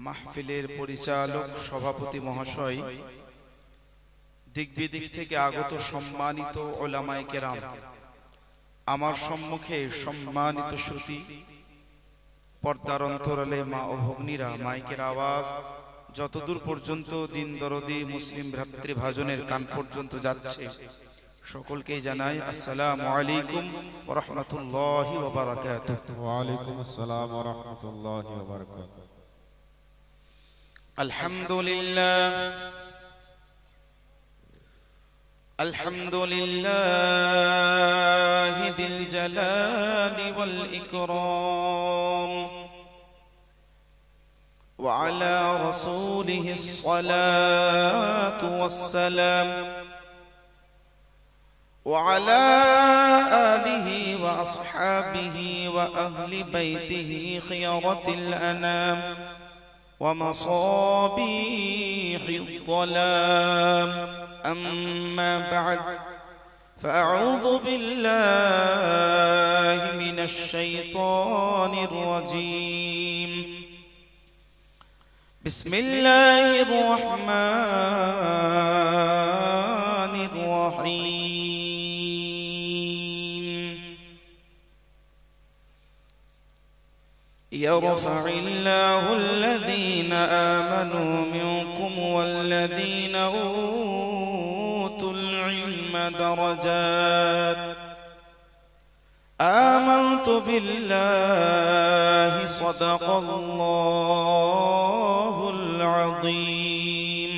মাহফিলের পরিচালক সভাপতি মহাশয়, দিক বিদিক থেকে আগত সম্মানিত ওলামায়ে কেরাম, আমার সম্মুখে সম্মানিত শ্রুতি, পর্দার অন্তরালে মা ও ভগ্নীরা, মাইকের আওয়াজ যতদূর পর্যন্ত দিন দরদি মুসলিম ভ্রাতৃভাজনের কান পর্যন্ত যাচ্ছে, সকলকেই জানাই আসসালামু আলাইকুম ওয়া রাহমাতুল্লাহি ওয়া বারাকাতুহু। ওয়া আলাইকুম আসসালাম ওয়া রাহমাতুল্লাহি ওয়া বারাকাতুহু। আলহামদুলিল্লাহ দিল জালালি ওয়াল ইকরাম ওয়া আলা রাসূলিহিস সালাতু ওয়াস সালাম وعلى آله وأصحابه وأهل بيته خيرة الأنام ومصابيح الظلام. أما بعد، فأعوذ بالله من الشيطان الرجيم. بسم الله الرحمن الرحيم. يرفع الله الذين آمنوا منكم والذين أوتوا العلم درجات. آمنت بالله صدق الله العظيم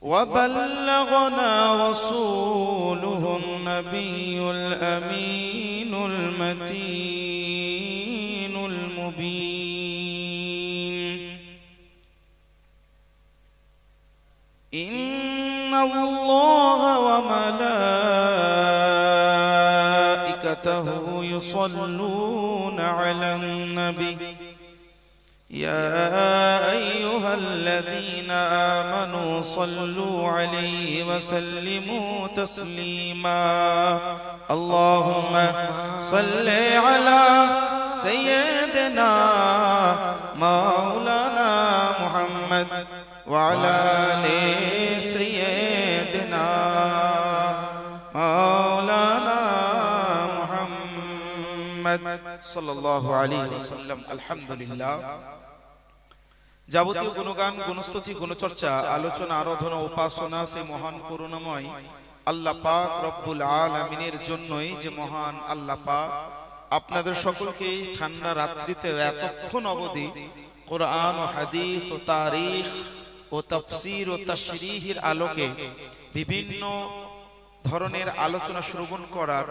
وبلغنا رسوله النبي الأمين المتين المبين. إن الله وملائكته يصلون على النبي يا أيها الذين آمنوا صلوا عليه وسلموا تسليما. اللهم صل على سيدنا مولانا محمد وعلى آل سيدنا مولانا محمد صلى الله عليه وسلم. الحمد لله. যাবতীয় গুণগান, গুণস্তুতি, গুণচর্চা, আলোচনা, আরাধনা, উপাসনা সেই মহান করুণাময় আল্লাহ পাক রব্বুল আলামিনের জন্যই যে মহান আল্লাহ পাক আপনাদের সকলকে ঠান্ডা রাত্রিতে এতক্ষণ অবধি কোরআন ও হাদিস ও তারিখ ও তাফসীর ও তাশরীহের আলোকে বিভিন্ন ধরনের আলোচনা শ্রবণ করার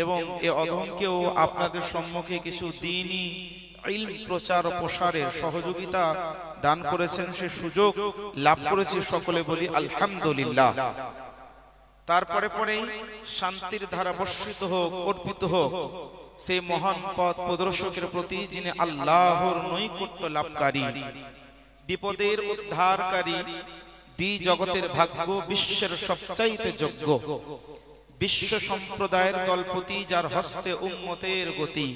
এবং এ অধমকেও আপনাদের সম্মুখে কিছু দ্বীনি ইলম প্রচার ও প্রসারের সহযোগিতা দান করেছেন, সে সুযোগ লাভ করেছি। সকলে বলি আলহামদুলিল্লাহ। তারপরে পরেই শান্তির ধারা বর্ষিত হোক, অর্পিত হোক সেই মহান পথ প্রদর্শকের প্রতি, যিনি আল্লাহর নৈকট্য লাভকারী, বিপদের উদ্ধারকারী, দ্বি জগতের ভাগ্য বিশ্বের সবচাইতে যোগ্য, বিশ্ব সম্প্রদায়ের দলপতি, যার হস্তে উম্মতের গতি,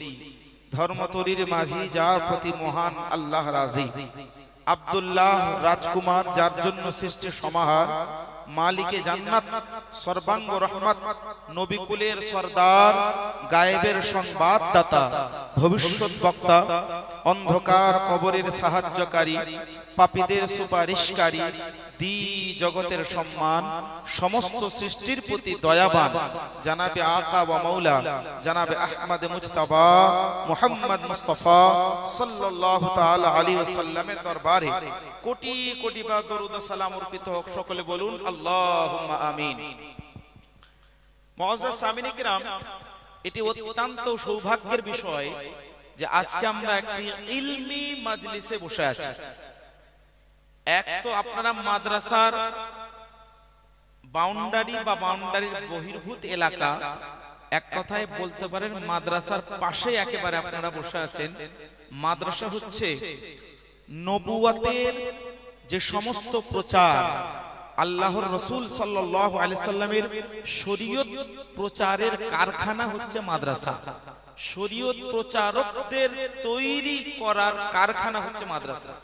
ধর্মতরীর মাঝি, যার প্রতি মহান আল্লাহ রাজি, আব্দুল্লাহ রাজকুমার, যার জন্য সৃষ্টি সমাহার, মালিকে জান্নাত, সর্বাঙ্গ রহমত, নবিকুলের সরদার, গায়েবের সংবাদদাতা, ভবিষ্যৎ বক্তা, অন্ধকার কবরের সাহায্যকারী, পাপীদের সুপারিশকারী, দ্বি জগতের সম্মান, সমস্ত সৃষ্টির প্রতি দয়াবান জানাবে আকা ওয়া মাওলা জানাবে আহমদ মুজতাবা মুহাম্মদ মুস্তাফা সাল্লাল্লাহু তাআলা আলাইহি ওয়াসাল্লামের দরবারে কোটি কোটি বার দরুদ ও সালাম অর্পিত হোক। সকলে বলুন আল্লাহুম্মা আমিন। মুআজ্জাজ সামিনে কিরাম, এটি অত্যন্ত সৌভাগ্যের বিষয় যে আজকে আমরা একটি ইলমি মাজলিসে বসে আছি। এক তো আপনারা মাদ্রাসার বাউন্ডারি বা বাউন্ডারির বহির্ভূত এলাকা, এক কথায় বলতে পারেন মাদ্রাসার পাশে একেবারে আপনারা বসে আছেন। মাদ্রাসা হচ্ছে নবুয়াতের যে সমস্ত প্রচার, আল্লাহর রাসূল সাল্লাল্লাহু আলাইহি সাল্লামের শরীয়ত প্রচারের কারখানা হচ্ছে মাদ্রাসা। শরীয়ত প্রচারকদের তৈরি করার কারখানা হচ্ছে মাদ্রাসা।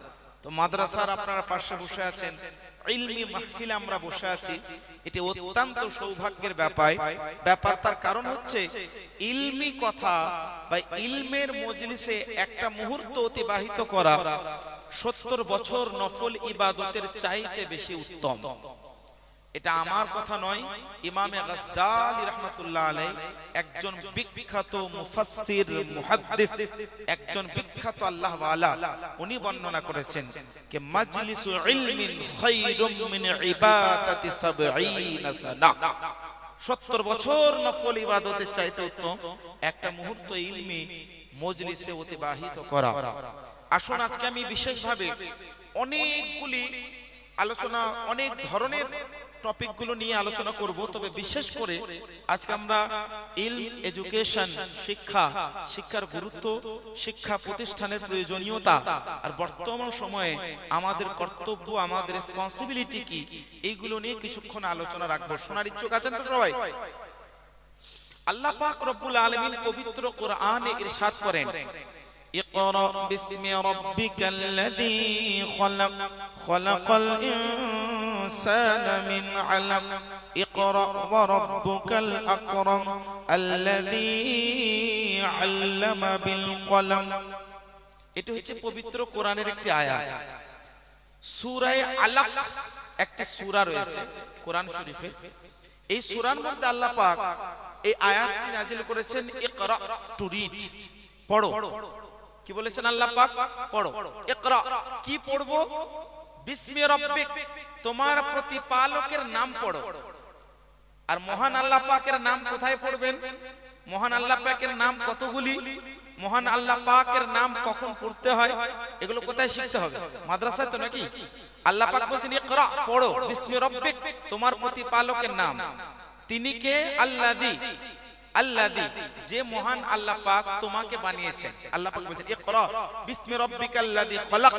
তো মাদ্রাসার আপনারা পাশে বসে আছেন, ইলমি মাহফিলে আমরা বসে আছি, এটি অত্যন্ত সৌভাগ্যের ব্যাপার। তার কারণ হচ্ছে ইলমি কথা বা ইলমের মজলিসে একটা মুহূর্ত অতিবাহিত করা 70 বছর নফল ইবাদতের চাইতে বেশি উত্তম। এটা আমার কথা নয়, ইমামে গাজ্জালি রাহমাতুল্লাহ আলাইহি একজন বিখ্যাত মুফাসসির মুহাদ্দিস, একজন বিখ্যাত আল্লাহ ওয়ালা, উনি বর্ণনা করেছেন যে মাজলিসু ইলমিন খায়রুম মিন ইবাদাতি 70 সানা। 70 বছর নফল ইবাদতের চাইতে উত্তম একটা মুহূর্ত ইলমি মজলিসে অতিবাহিত করা। আসুন আজকে আমি বিশেষভাবে অনেকগুলি আলোচনা, অনেক ধরনের টপিকগুলো নিয়ে আলোচনা করব, তবে বিশেষ করে আজকে আমরা ইলম, এডুকেশন, শিক্ষার গুরুত্ব, শিক্ষা প্রতিষ্ঠানের প্রয়োজনীয়তা আর বর্তমান সময়ে আমাদের কর্তব্য, আমাদের রেসপন্সিবিলিটি কি, এইগুলো নিয়ে কিছুক্ষণ আলোচনা রাখবো। শোনার ইচ্ছুক আছেন তো সবাই? আল্লাহ পাক রব্বুল আলামিন পবিত্র কোরআনে ইরশাদ করেন, ইকরা বিসমি রাব্বিকাল্লাযী খলাক, খলাকাল ইনসানা মিন আলাক, ইকরা ওয়া রাব্বুকাল আকরাম আল্লাযী আল্লামা বিল কলম। এটা হচ্ছে পবিত্র কোরআনের একটি আয়াত। সূরা আলাক একটি সূরা রয়েছে কোরআন শরীফে। এই সূরার মধ্যে আল্লাহ পাক এই আয়াতটি নাযিল করেছেন, ইকরা, টু রিড, পড়ো। কি বলেছেন আল্লাহ পাক? পড়ো। ইকরা, কি পড়বো? বিসমি রাব্বিক, তোমার প্রতিপালকের নাম পড়ো। আর মহান আল্লাহ পাকের নাম কোথায় পড়বেন? মহান আল্লাহ পাকের নাম কতগুলি, মহান আল্লাহ পাকের নাম কখন পড়তে হয়, এগুলো কোথায় শিখতে হবে? মাদ্রাসায় তো নাকি? আল্লাহ পাক বলেছেন ইকরা, পড়ো, বিসমি রাব্বিক, তোমার প্রতিপালকের নাম। তিনি কে? আল্লাযী, আল্লাযী, যে মহান আল্লাহ পাক তোমাকে বানিয়েছেন। আল্লাহ পাক বলেছেন ইকরা বিসমি রাব্বিকাল্লাযী খলাক,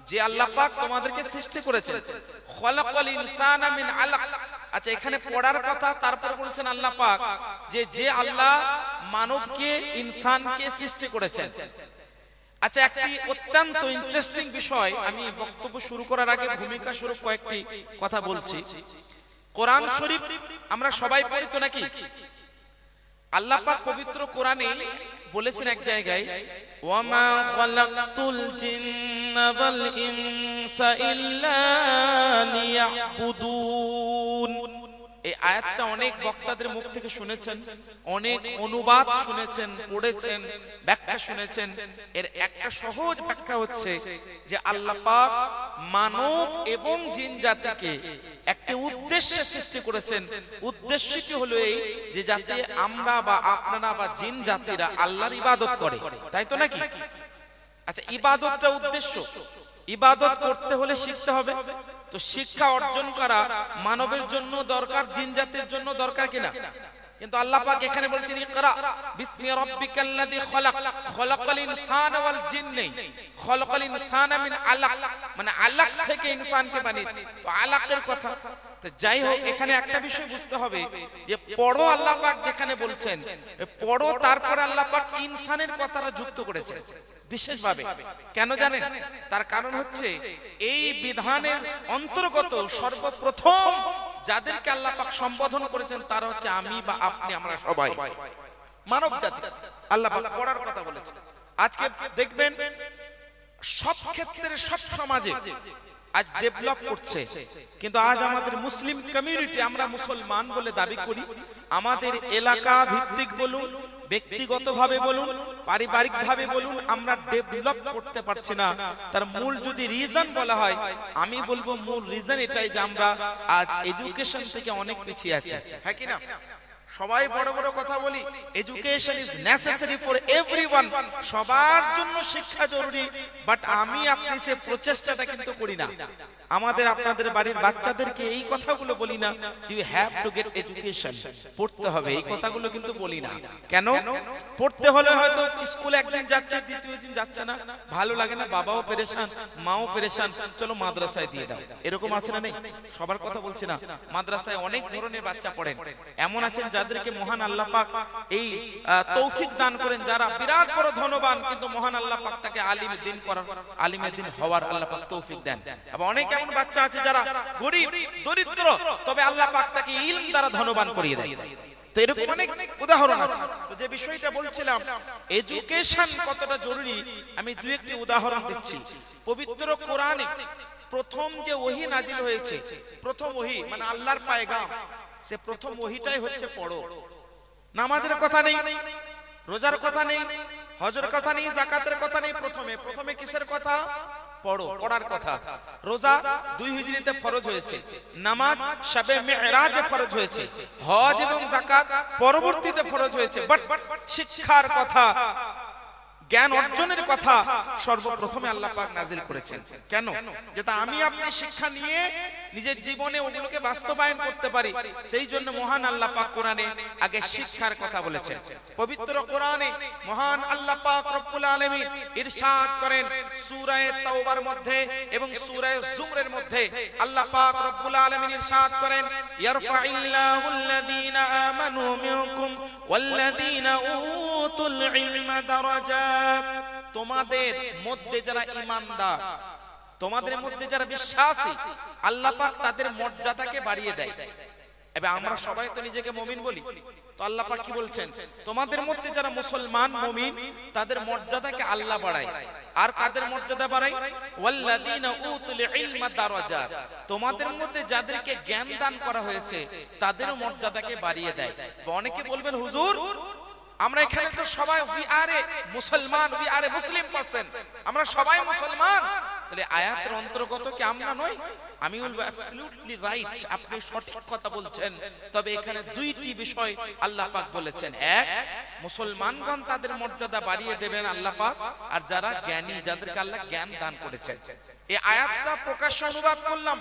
যে আল্লাহ পাক তোমাদেরকে সৃষ্টি করেছেন। খলাকাল ইনসানা মিন আলাক। আচ্ছা, এখানে পড়ার কথা, তারপর বলেছেন আল্লাহ পাক যে আল্লাহ মানবকে, ইনসানকে সৃষ্টি করেছেন। আচ্ছা, একটি অত্যন্ত ইন্টারেস্টিং বিষয়, আমি বক্তব্য শুরু করার আগে ভূমিকা স্বরূপ কয়েকটি কথা বলছি। কোরআন শরীফ আমরা সবাই পড়ি তো নাকি? আল্লাহ পাক পবিত্র কোরআনে বলেছেন এক জায়গায়, ওয়ামা খালাকতুল জিন্না ওয়াল ইনসা ইল্লা লিয়াবুদুন। এই আয়াতটা অনেক বক্তাদের মুখ থেকে শুনেছেন, অনেক অনুবাদ শুনেছেন, পড়েছেন, ব্যাখ্যা শুনেছেন। এর একটা সহজ ব্যাখ্যা হচ্ছে যে আল্লাহ পাক মানব এবং জিন জাতিকে একটি উদ্দেশ্যে সৃষ্টি করেছেন। উদ্দেশ্যটি হলো এই যে যাতে আমরা বা আপনারা বা জিন জাতিরা আল্লাহর ইবাদত করে, তাই তো নাকি? আচ্ছা, ইবাদতটা উদ্দেশ্য। ইবাদত করতে হলে শিখতে হবে। তো শিক্ষা অর্জন করা মানবের জন্য দরকার, জিন জাতির জন্য দরকার কিনা? কিন্তু আল্লাহ পাক এখানে বলছেন ইকরা বিসমি রাব্বিকাল্লাযী খলাক, খলাকাল ইনসানা ওয়াল জিন্নি, খলাকাল ইনসানা মিন আলাক, মানে আলাক থেকে ইনসানকে বানিয়েছেন। তো আলাকের কথা, তো যাই হোক, এখানে একটা বিষয় বুঝতে হবে যে পড়ো, আল্লাহ পাক যেখানে বলছেন পড়ো, তারপর আল্লাহ পাক ইনসানের কথাটা যুক্ত করেছেন বিশেষভাবে। কেন জানেন? তার কারণ হচ্ছে এই বিধানের অন্তর্গত সর্বপ্রথম যাদেরকে আল্লাহ পাক সম্বোধন করেছেন তারা হচ্ছে আমি বা আপনি, আমরা সবাই মানব জাতি। আল্লাহ পাক পড়ার কথা বলেছেন। আজকে দেখবেন সব ক্ষেত্রে, সব সমাজে আজ ডেভেলপ করছে, কিন্তু আজ আমাদের মুসলিম কমিউনিটি, আমরা মুসলমান বলে দাবি করি, আমাদের এলাকা ভিত্তিক বলুন, ব্যক্তিগতভাবে বলুন, পারিবারিকভাবে বলুন, আমরা ডেভেলপ করতে পারছি না। তার মূল যদি রিজন বলা হয়, আমি বলবো মূল রিজন এটাই যে আমরা আজ এডুকেশন থেকে অনেক পিছিয়ে আছি। হ্যাঁ কি না? সবাই বড় বড় কথা বলি, education is necessary for everyone, সবার জন্য শিক্ষা জরুরি, বাট আমি আপনি সে প্রচেষ্টাটা কিন্তু করি না। আমাদের আপনাদের বাড়ির বাচ্চাদেরকে এই কথাগুলো বলি না যে you have to get education, পড়তে হবে, এই কথাগুলো কিন্তু বলি না। কেন? পড়তে হলে হয়তো স্কুলে একদিন যাচ্ছে, দ্বিতীয় দিন যাচ্ছে না, ভালো লাগে না, বাবাও পেরেশান, মাও পেরেশান, চলো মাদ্রাসায় দিয়ে দাও, এরকম আছে না? নেই? সবার কথা বলছি না, মাদ্রাসায় অনেক ধরনের বাচ্চা পড়েন, এমন আছেন যাদেরকে মহান আল্লাহ পাক এই তৌফিক দান করেন, যারা বিরাট বড় ধনবান, কিন্তু মহান আল্লাহ পাক তাকে আলিমে দ্বীন করার, আলিমে দ্বীন হওয়ার আল্লাহ পাক তৌফিক দেন। আবার অনেক এমন বাচ্চা আছে যারা গরীব দরিদ্র, তবে আল্লাহ পাক তাকে ইলম দ্বারা ধনবান করিয়ে দেয়। তো এরকম অনেক উদাহরণ আছে। তো যে বিষয়টা বলছিলাম এডুকেশন কতটা জরুরি, আমি দুই একটি উদাহরণ দিচ্ছি। পবিত্র কোরআনে প্রথম যে ওহী নাজিল হয়েছে, প্রথম ওহী মানে আল্লাহর পায়গাম, সে প্রথম ওহীটাই হচ্ছে পড়ো। নামাজের কথা নেই, রোজার কথা নেই, হজের কথা নেই, যাকাতের কথা নেই, প্রথমে কিসের কথা? পড়ো, পড়ার কথা। রোজা 2 হিজরিতে ফরজ হয়েছে, নামাজ শবে মিরাজে ফরজ হয়েছে, হজ এবং যাকাত পরবর্তীতে ফরজ হয়েছে, বাট শিক্ষার কথা, জ্ঞান অর্জনের কথা সর্বপ্রথমে আল্লাহ পাক নাজিল করেছেন। কেন? যেটা আমি আপনি শিক্ষা নিয়ে নিজের জীবনে ওগুলোকে বাস্তবায়ন করতে পারি, সেই জন্য মহান আল্লাহ পাক কোরআনে আগে শিক্ষার কথা বলেছেন। পবিত্র কোরআনে মহান আল্লাহ পাক রব্বুল আলামিন ইরশাদ করেন সূরা তাওবার মধ্যে এবং সূরা জুমরের মধ্যে, আল্লাহ পাক রব্বুল আলামিন ইরশাদ করেন ইয়ারফাইল্লাহুল্লাযীনা আমানু মিনকুম ওয়াল্লাযীনা উতুল ইলমা দারাজাত। তোমাদের মধ্যে যারা ঈমানদার, তোমাদের মধ্যে যারা বিশ্বাসী, আল্লাহ পাক তাদের মর্যাদাকে বাড়িয়ে দেয়। এবার আমরা সবাই তো নিজেকে মুমিন বলি, তো আল্লাহ পাক কি বলছেন? তোমাদের মধ্যে যারা মুসলমান মুমিন, তাদের মর্যাদাকে আল্লাহ বাড়ায়। আর কাদের মর্যাদা বাড়ায়? ওয়াল্লাযীনা উতুল ইলমা দারাজাত। তোমাদের মধ্যে যাদেরকে জ্ঞান দান করা হয়েছে, তাদেরও মর্যাদাকে বাড়িয়ে দেয়। অনেকে বলবেন হুজুর আমরা এখানে তো সবাই উই আর এ মুসলমান, we are A Muslim person, আমরা সবাই মুসলমান, তাহলে আয়াতের অন্তর্গত কি আমরা নই? আমি বলবো অ্যাবসলিউটলি রাইট, আপনি সঠিক কথা বলছেন। তবে এখানে দুইটি বিষয় আল্লাহ পাক বলেছেন। এক, মুসলমানগণ তাদের মর্যাদা বাড়িয়ে দেবেন আল্লাহ পাক, আর যারা জ্ঞানী, যাদেরকে আল্লাহ জ্ঞান দান করেছেন। এই আয়াতটা প্রকাশ্য অনুবাদ করলাম।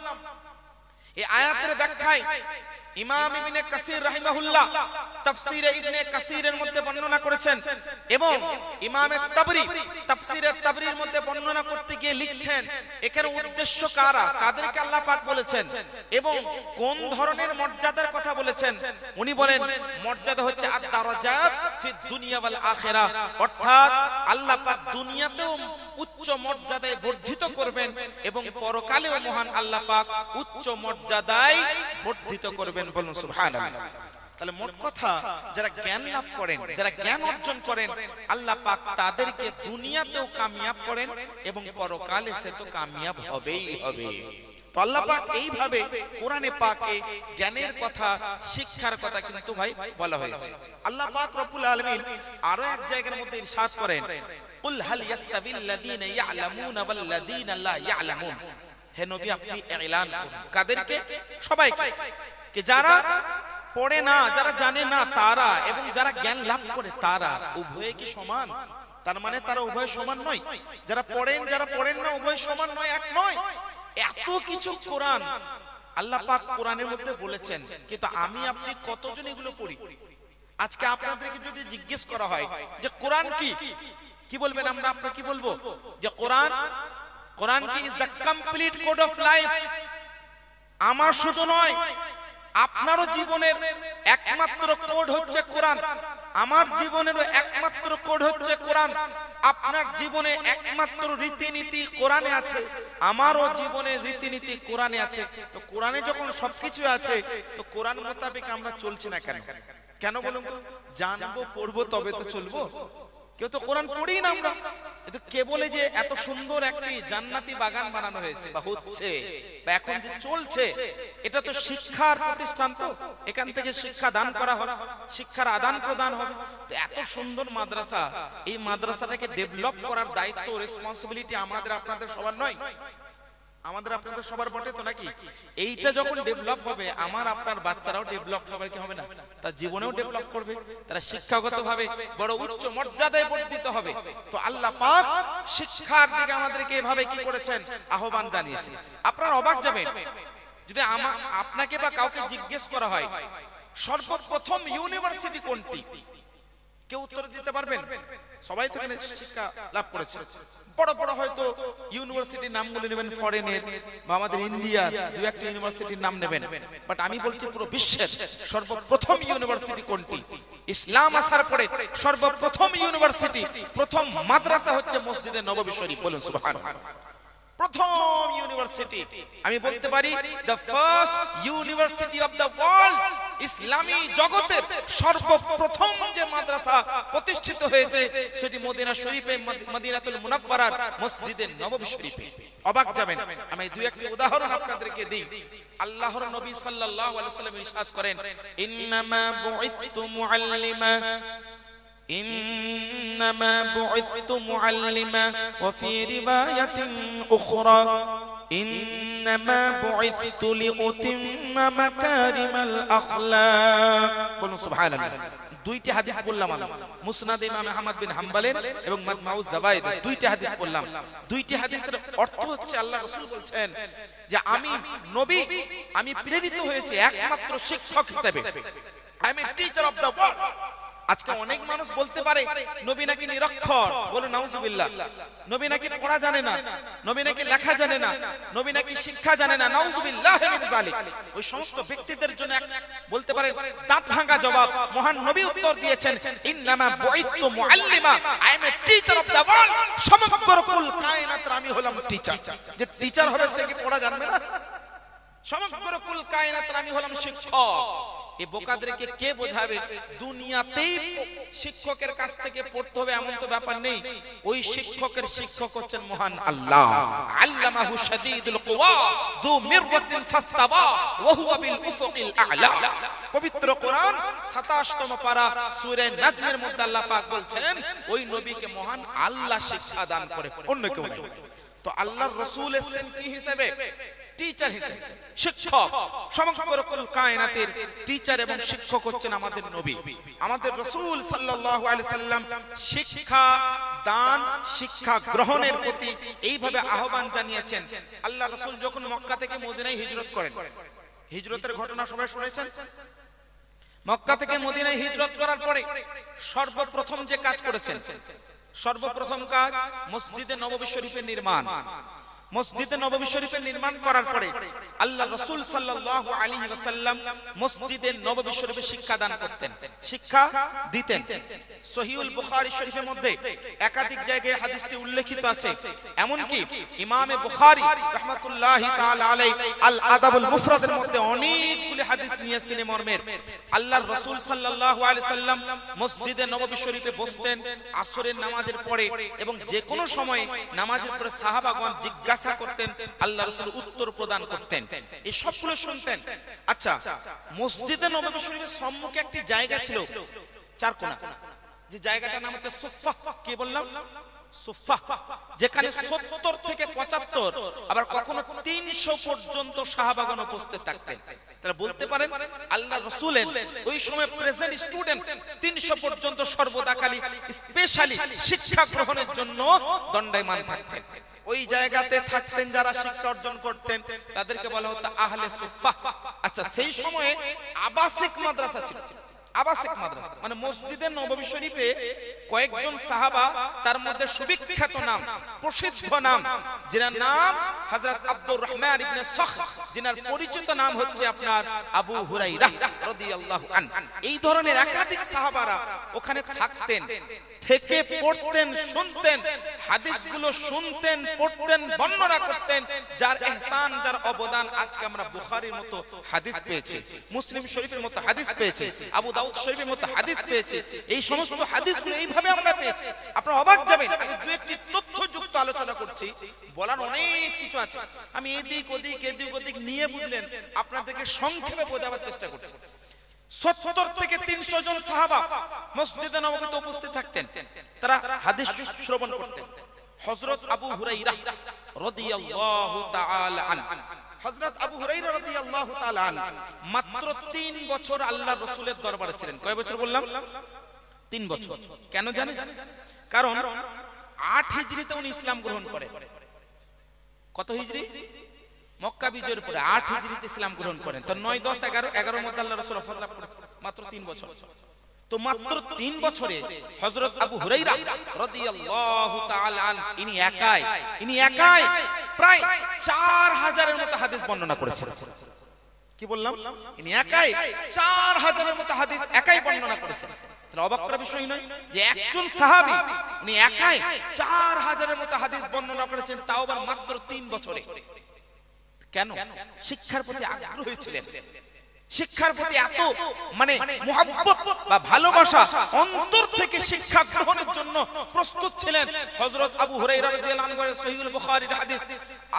এই আয়াতের ব্যাখ্যায় ইমাম ইবনে কাসির রাহিমাহুল্লাহ তাফসীরে ইবনে কাসিরের মধ্যে বর্ণনা করেছেন, এবং ইমাম তাবরী তাফসীরে তাবরীর মধ্যে বর্ণনা করতে গিয়ে লিখছেন এখানে উদ্দেশ্য কারা, কাদেরকে আল্লাহ পাক বলেছেন এবং কোন ধরনের মর্যাদার কথা বলেছেন। উনি বলেন মর্যাদা হচ্ছে আদ-দারাজাত ফি দুনিয়া ওয়াল আখিরাহ, অর্থাৎ আল্লাহ পাক দুনিয়াতেও উচ্চ মর্যাদায় বর্ধিত করবেন এবং পরকালেও মহান আল্লাহ পাক উচ্চ মর্যাদায় বর্ধিত করবেন। বলুন সুবহানাল্লাহ। তাহলে মোট কথা, যারা জ্ঞান লাভ করেন, যারা জ্ঞান অর্জন করেন, আল্লাহ পাক তাদেরকে দুনিয়াতেও কামিয়াব করেন এবং পরকালে সে তো কামিয়াব হবেই হবে। তো আল্লাহ পাক এইভাবে কোরআনে পাকে জ্ঞানের কথা, শিক্ষার কথা কিন্তু ভাই বলা হয়েছে। আল্লাহ পাক রব্বুল আলামিন আরো এক জায়গার মধ্যে ইরশাদ করেন কুল হাল ইয়াস্তাবিল্লাযীনা ইয়ালামুনা ওয়াল্লাযীনা লা ইয়ালামুন। হে নবী আপনি এলান করুন, কাদেরকে? সবাইকে, কে যারা পড়ে না, যারা জানে না তারা, এবং যারা জ্ঞান লাভ করে তারা, উভয়ে কি সমান? তার মানে তারা উভয় সমান নয়। যারা পড়েন, যারা পড়েন না, উভয় সমান নয়, এক নয়। এত কিছু কোরআন আল্লাহ পাক কোরআনের মধ্যে বলেছেন, কিন্তু আমি আপনি কতজন এগুলো পড়ি? আজকে আপনাদেরকে যদি জিজ্ঞেস করা হয় যে কোরআন কি, কি বলবেন? আমরা আপনারা কি বলবো? যে কোরআন, কোরআন কি is the complete code of life. আমার শুধু নয়, আপনারও জীবনের একমাত্র কোড হচ্ছে কোরআন, আমার জীবনেরও একমাত্র কোড হচ্ছে কোরআন। আপনার জীবনে একমাত্র রীতিনীতি কোরআনে আছে, আমারও জীবনের রীতিনীতি কোরআনে আছে। তো কোরআনে যখন সবকিছু আছে, তো কোরআন মোতাবেক আমরা চলছি না কেন? কেন বলুন তো? জানবো, পড়বো, তবে তো চলবো। কেউ তো কোরআন পড়ি না আমরা। এটা কে বলে যে এত সুন্দর একটি জান্নাতি বাগান বানানো হয়েছে বা হচ্ছে বা এখন যে চলছে, এটা তো শিক্ষার প্রতিষ্ঠান, তো এখান থেকে শিক্ষা দান করা হবে, শিক্ষার আদান প্রদান হবে। তো এত সুন্দর মাদ্রাসা, এই মাদ্রাসাটাকে ডেভেলপ করার দায়িত্ব, রেসপন্সিবিলিটি আমাদের আপনাদের সবার নয়? আমাদের আপনাদের সবার বটে তো নাকি? এইটা যখন ডেভেলপ হবে, আমার আপনার বাচ্চারাও ডেভেলপ হবে, কি হবে না? তার জীবনেও ডেভেলপ করবে, তারা শিক্ষাগতভাবে বড় উচ্চ মর্যাদায় বর্ধিত হবে। তো আল্লাহ পাক শিক্ষার দিকে আমাদেরকে এভাবে কি করেছেন, আহ্বান জানিয়েছেন। আপনারা অবাক যাবেন যদি আপনাকে বা কাউকে জিজ্ঞেস করা হয় সর্বপ্রথম ইউনিভার্সিটি কোনটি, কেউ উত্তর দিতে পারবেন? সবাই তো এখানে শিক্ষা লাভ করেছে, বড় বড় হয়তো ইউনিভার্সিটির নামগুলো নেবেন ফরেনের বা আমাদের ইন্ডিয়ার দু একটা ইউনিভার্সিটির নাম নেবেন, বাট আমি বলছি পুরো বিশ্বের সর্বপ্রথম ইউনিভার্সিটি কোনটি? ইসলাম আসার পরে সর্বপ্রথম ইউনিভার্সিটি, প্রথম মাদ্রাসা হচ্ছে মসজিদে নববী শরীফ। বলুন সুবহানাল্লাহ। প্রথম ইউনিভার্সিটি, আমি বলতে পারি the first university of the world, ইসলামী জগতের সর্বপ্রথম যে মাদ্রাসা প্রতিষ্ঠিত হয়েছে সেটি মদিনা শরীফে, মদিনাতুল মুনাওয়ারার মসজিদে নববী শরীফে। অবাক যাবেন। আমি দুই একটি উদাহরণ আপনাদেরকে দিই। আল্লাহর নবী সাল্লাল্লাহু আলাইহি ওয়াসাল্লাম ইরশাদ করেন, ইন্নামা বুইসতু মুআল্লিমা إنما بعثت معلما وفي رواية أخرى إنما بعثت لأتم مكارم الأخلاق بلو سبحان الله দুইটি হাদিস বললাম আমি, মুসনাদ ইমাম আহমদ বিন হাম্বলের এবং মাজমাউজ জাওয়ায়েদ, দুইটি হাদিস বললাম। দুইটি হাদিসের অর্থ হচ্ছে আল্লাহ রাসূল বলছেন যে আমি নবী, আমি প্রেরিত হয়েছি একমাত্র শিক্ষক হিসেবে। I am a teacher of the world. আজকে অনেক মানুষ বলতে পারে নবী নাকি নিরক্ষর, বলুন নাউজুবিল্লাহ। নবী নাকি পড়া জানে না, নবী নাকি লেখা জানে না, নবী নাকি শিক্ষা জানে না, নাউজুবিল্লাহ মিন যালিক। ওই সমস্ত ব্যক্তিদের জন্য বলতে পারে দাঁত ভাঙা জবাব। মহান নবী উত্তর দিয়েছেন, ইন্নামা বুইসতু মুআল্লিমা, I am a teacher of the world. সমগ্র কুল কায়নাতের আমি হলাম টিচার। যে টিচার হবে সে কি পড়া জানবে না? সমগ্র কুল কায়নাতের আমি হলাম শিক্ষক। এই বোকাদেরকে কে বোঝাবে? দুনিয়াতেই শিক্ষকের কাছ থেকে পড়তে হবে এমন তো ব্যাপার নেই। ওই শিক্ষকের শিক্ষক হচ্ছেন মহান আল্লাহ। আল্লামাহু শাদীদুল কুওয়া যু মিররাতিন ফাস্তাওয়া ওয়া হুয়া বিল উফুকিল আ'লা। পবিত্র কোরআন 27তম পারা সূরা নাজমের মধ্যে আল্লাহ পাক বলছেন ওই নবীকে মহান আল্লাহ শিক্ষা দান করে, অন্য কেউ নয়। তো আল্লাহর রাসূল এসেছেন কি হিসেবে? টিচার হিসেবে, শিক্ষক। সমগ্র কুল কায়নাতের টিচার এবং শিক্ষক হচ্ছেন আমাদের নবী, আমাদের রাসূল সাল্লাল্লাহু আলাইহি সাল্লাম। শিক্ষা দান, শিক্ষা গ্রহণের প্রতি এইভাবে আহ্বান জানিয়েছেন। আল্লাহ রাসূল যখন মক্কা থেকে মদিনায় হিজরত করেন, হিজরতের ঘটনা সবাই শুনেছেন। মক্কা থেকে মদিনায় হিজরত করার পরে সর্বপ্রথম যে কাজ করেছেন, সর্বপ্রথম কাজ মসজিদে নববী শরীফের নির্মাণ। মসজিদে নববী শরীফের নির্মাণ করার পরে আল্লাহ রাসূল সাল্লাল্লাহু আলাইহি ওয়াসাল্লাম মসজিদে নববী শরীফে শিক্ষা দান করতেন, শিক্ষা দিতেন। সহিহুল বুখারী শরীফের মধ্যে একাধিক জায়গায় হাদিসটি উল্লেখিত আছে। এমন কি ইমামে বুখারী রাহমাতুল্লাহি তাআলা আলাইহি আল আদাবুল মুফরাদের মধ্যে অনেকগুলি হাদিস নিয়েছেন মর্মের। আল্লাহর রাসূল সাল্লাল্লাহু আলাইহি ওয়াসাল্লাম মসজিদে নববী শরীফে বসতেন আসরের নামাজের পরে, এবং যে কোনো সময় নামাজের পরে সাহাবাগণ জিজ্ঞাসা করতেন, আল্লাহ রাসূল উত্তর প্রদান করতেন, এই সবগুলো শুনতেন। আচ্ছা, মসজিদে নববী শরীফের সম্মুখে একটি জায়গা ছিল চার কোণা, যে জায়গাটার নাম হচ্ছে সুফফা। কি বললাম? সুফফা, যেখানে 70 থেকে 75 আবার কখনো 300 পর্যন্ত সাহাবাগণ উপস্থিত থাকতেন। তারা বলতে পারেন আল্লাহ রাসূলের ওই সময় প্রেজেন্ট স্টুডেন্টস 300 পর্যন্ত সর্বদা খালি স্পেশালি শিক্ষা গ্রহণের জন্য দণ্ডায়মান থাকতেন। ওই জায়গাতে থাকতেন যারা শিক্ষা অর্জন করতেন তাদেরকে বলা হতো আহলে সুফফা। আচ্ছা, সেই সময়ে আবাসিক মাদ্রাসা ছিল। আবাসিক মাদ্রাসা মানে মসজিদে নববী শরীফে কয়েকজন সাহাবা, তার মধ্যে সুবিখ্যাত নাম, প্রসিদ্ধ নাম, যার নাম হযরত আব্দুর রহমান ইবনে সখর, যার পরিচিত নাম হচ্ছে আপনার আবু হুরায়রা রাদিয়াল্লাহু আনহু। এই ধরনের একাধিক সাহাবারা ওখানে থাকতেন, থেকে পড়তেন, শুনতেন, হাদিসগুলো শুনতেন, পড়তেন, বর্ণনা করতেন। যার ইহসান, যার অবদান আজকে আমরা বুখারীর মতো হাদিস পেয়েছি, মুসলিম শরীফের মতো হাদিস পেয়েছি, আবু দাউদ শরীফের মতো হাদিস পেয়েছি। এই সমস্ত হাদিসগুলো এইভাবে আমরা পেয়েছি। আপনারা অবাক যাবেন। আমি দু একটি তথ্যযুক্ত আলোচনা করছি, বলার অনেক কিছু আছে। আমি এদিক ওদিক নিয়ে বুঝলেন আপনাদেরকে সংক্ষেপে বোঝাবার চেষ্টা করছি। 70 থেকে 300 জন সাহাবা মসজিদে নববীতে উপস্থিত থাকতেন, তারা হাদিস শ্রবণ করতেন। হযরত আবু হুরায়রা রাদিয়াল্লাহু তাআলা আন, হযরত আবু হুরায়রা রাদিয়াল্লাহু তাআলা আন মাত্র 3 বছর আল্লাহর রাসূলের দরবারে ছিলেন। কয় বছর বললাম? 3 বছর। কেন জানেন? কারণ 8 হিজরিতে উনি ইসলাম গ্রহণ করেন। কত হিজরি? মক্কা বিজয়ের পরে 8 হিজরিতে ইসলাম গ্রহণ করেন। তো 9 10 11 11 মধ্যে আল্লাহর রাসূল ওফাত লাভ করেছেন মাত্র 3 বছর। তো মাত্র 3 বছরে হযরত আবু হুরায়রা রাদিয়াল্লাহু তাআলা আন ইনি একাই প্রায় 4000 এর মতো হাদিস বর্ণনা করেছেন। কি বললাম? ইনি একাই 4000 এর মতো হাদিস একাই বর্ণনা করেছেন। তাহলে অবাক করার বিষয় নয় যে একজন সাহাবী উনি একাই 4000 এর মতো হাদিস বর্ণনা করেছেন, তাও আবার মাত্র 3 বছরে। কেন? শিক্ষার প্রতি আগ্রহী ছিলেন, শিক্ষার প্রতি এত মানে মুহাব্বত বা ভালোবাসা, অন্তর থেকে শিক্ষা গ্রহণের জন্য প্রস্তুত ছিলেন। হযরত আবু হুরায়রা রাদিয়াল্লাহু আনহু সহিহুল বুখারীর হাদিস,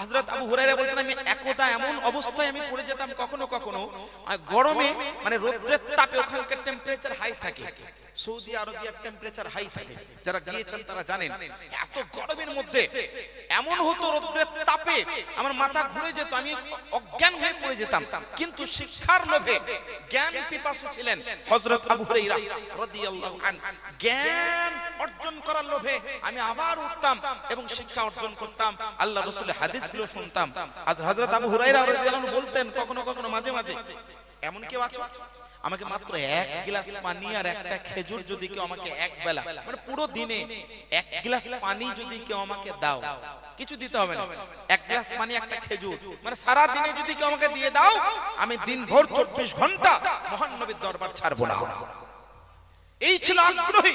হযরত আবু হুরায়রা বলেন আমি একদা এমন অবস্থায় আমি পড়ে যেতাম কখনো কখনো গরমে, মানে রোদ্রের তাপে, ওখানকার টেম্পারেচার হাই থাকে, সৌদি আরবিয়ার টেম্পারেচার হাই থাকে, যারা গিয়েছেন তারা জানেন। এত গরমের মধ্যে এমন হতো রোদ্রের তাপে আমার মাথা ঘুরে যেত, আমি অজ্ঞান হয়ে পড়ে যেতাম। কিন্তু শিক্ষার লোভে, জ্ঞান পিপাসু ছিলেন হযরত আবু হুরায়রা রাদিয়াল্লাহু আনহু, জ্ঞান অর্জন করার লোভে আমি আবার উঠতাম এবং শিক্ষা অর্জন করতাম, আল্লাহর রাসূলের হাদিসগুলো শুনতাম। আজ হযরত আবু হুরায়রা রাদিয়াল্লাহু আনহু বলতেন কখনো কখনো মাঝে মাঝে, এমন কেউ আছে আমাকে মাত্র 1 গ্লাস পানি আর একটা খেজুর যদি কেউ আমাকে এক বেলা, মানে পুরো দিনে 1 গ্লাস পানি যদি কেউ আমাকে দাও, কিছু দিতে হবে না, 1 গ্লাস পানি একটা খেজুর, মানে সারা দিনে যদি কেউ আমাকে দিয়ে দাও, আমি দিনভর 24 ঘন্টা মহান নবীর দরবার ছাড়বো না। এই ছিল আগ্রহী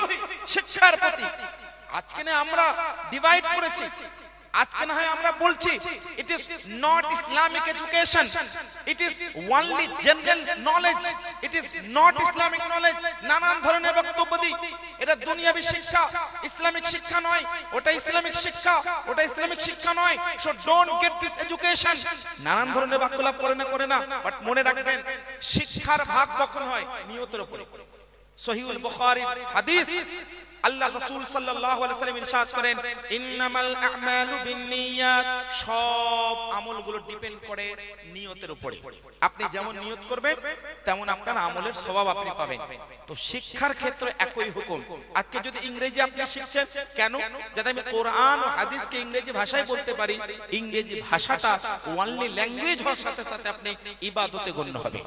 শিক্ষার প্রতি। আজকে না আমরা ডিভাইড করেছি, আজকে না হয় আমরা বলছি it is not Islamic education, it is only general knowledge, it is not Islamic knowledge, নানান ধরনের বক্তব্য দিই। এটা দুনিয়াবি শিক্ষা, ইসলামিক শিক্ষা নয়, ওটা ইসলামিক শিক্ষা, ওটা ইসলামিক শিক্ষা নয়, so don't get this education. নানান ধরনের বাক্যলাপ করে না, বাট মনে রাখবেন শিক্ষার ভাগ কখন হয়? নিয়তের উপরে। সহিহুল বুখারীর হাদিস, আল্লাহ রাসূল সাল্লাল্লাহু আলাইহি ওয়াসাল্লাম ইরশাদ করেন ইন্নামাল আ'মালু বিন্নিয়াত, সব আমলগুলো ডিপেন্ড করে নিয়তের উপরে। আপনি যেমন নিয়ত করবেন তেমন আপনার আমলের সওয়াব আপনি পাবেন। তো শিক্ষার ক্ষেত্রে একই হুকুম। আজকে যদি ইংরেজি আপনি শিখছেন, কেন? যাতে আমি কোরআন ও হাদিসকে ইংরেজি ভাষায় বলতে পারি, ইংরেজি ভাষাটা ওনলি ল্যাঙ্গুয়েজ হওয়ার সাথে সাথে আপনি ইবাদতে গণ্য হবে।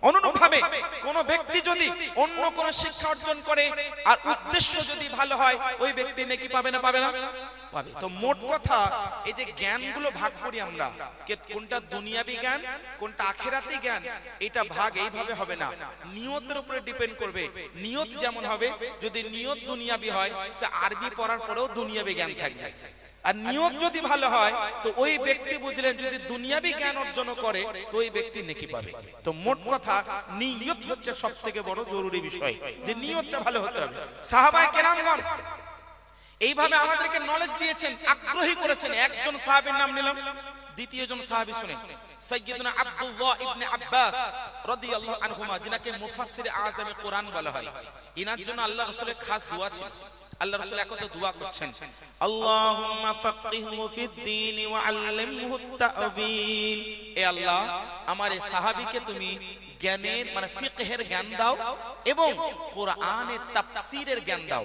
অনুরূপভাবে কোন ব্যক্তি যদি অন্য কোন শিক্ষা অর্জন করে আর উদ্দেশ্য যদি ভালো হয়, ওই ব্যক্তি নেকি পাবে না? পাবে না? পাবে। তো মোট কথা, এই যে জ্ঞানগুলো ভাগ করি আমরা, কোনটা দুনিয়াবি জ্ঞান, কোনটা আখিরাতি জ্ঞান, এটা ভাগ এইভাবে হবে না, নিয়তের উপরে ডিপেন্ড করবে। নিয়ত যেমন হবে, যদি নিয়ত দুনিয়াবি হয়, সে আরবি পড়ার পরেও দুনিয়াবি জ্ঞান থাকবে। আর নিয়ত যদি ভালো হয়, তো ওই ব্যক্তি বুঝলেন যদি দুনিয়াবি জ্ঞান অর্জন করে, তো ওই ব্যক্তি নেকি পাবে। তো মোট কথা, নিয়ত হচ্ছে সবথেকে বড় জরুরি বিষয়, যে নিয়তটা ভালো হতে হবে। সাহাবায়ে কেরামগণ এইভাবে আমাদেরকে নলেজ দিয়েছেন, আগ্রহী করেছেন। একজন সাহাবীর নাম নিলাম, দ্বিতীয় জন সাহাবী শুনেন, সাইয়্যিদুনা আব্দুল্লাহ ইবনে আব্বাস রাদিয়াল্লাহু আনহুমা, যিনাকে মুফাসসির আযমে কোরআন বলা হয়। ইনার জন্য আল্লাহর রাসূলের খাস দোয়া ছিল। আল্লাহ রাসূল একদা দোয়া করছেন, আল্লাহুম্মা ফাক্কিহহু ফিদ-দীন ওয়া আল্লিমহুত তা'বীল। এ আল্লাহ, আমার এই সাহাবীকে তুমি জ্ঞানের মানে ফিকহের জ্ঞান দাও এবং কোরআনের তাফসীরের জ্ঞান দাও।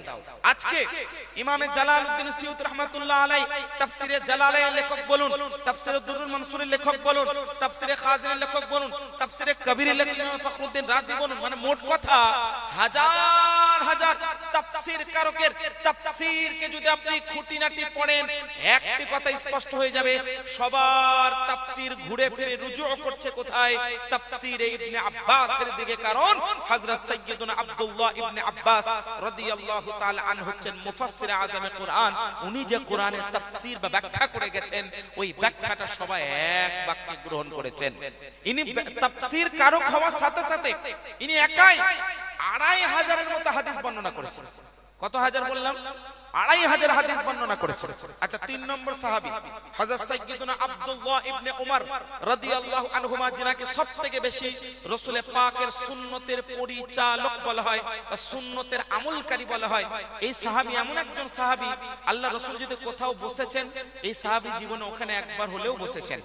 আজকে ইমামে জালালউদ্দিন সিয়ুতি রাহমাতুল্লাহ আলাইহি তাফসীরে জালালাইনের লেখক বলুন, তাফসীরে দুরুল মানসুরের লেখক বলুন, তাফসীরে খাজিনের লেখক বলুন, তাফসীরে কবিরের লেখক ইমাম ফখরুদ্দিন রাজি বলুন, মানে মোট কথা হাজার হাজার তাফসীর কারকের তাফসীরকে যদি আপনি খুঁটিনাটি পড়েন, একটি কথা স্পষ্ট হয়ে যাবে, সবার তাফসীর ঘুরে ফিরে রুজু করছে কোথায়? তাফসীরে ইবনে আব্বাসের দিকে। কারণ হযরত সাইয়্যিদুনা আব্দুল্লাহ ইবনে আব্বাস রাদিয়াল্লাহু তাআলা আনহু হচ্ছেন মুফাসসির আযমে কোরআন। উনি যে কোরআনের তাফসীর বা ব্যাখ্যা করে গেছেন, ওই ব্যাখ্যাটা সবাই এক বাক্যে গ্রহণ করেছেন। ইনি তাফসীর কারক হওয়ার সাথে সাথে ইনি একাই 2500 এর মতো হাদিস বর্ণনা করেছেন। কত হাজার বললাম? 2500 হাদিস বর্ণনা করেছেন। আচ্ছা 3 নম্বর সাহাবী হযরত সাইয়্যিদুনা আব্দুল্লাহ ইবনে উমর রাদিয়াল্লাহু আনহুমা, যিনাকে সবথেকে বেশি রাসূল পাকের সুন্নতের পরিচালক বলা হয় বা সুন্নতের আমলকারী বলা হয়। এই সাহাবী এমন একজন সাহাবী, আল্লাহ রাসূল যদি কোথাও বসেছেন, এই সাহাবী জীবনে ওখানে একবার হলেও বসেছেন।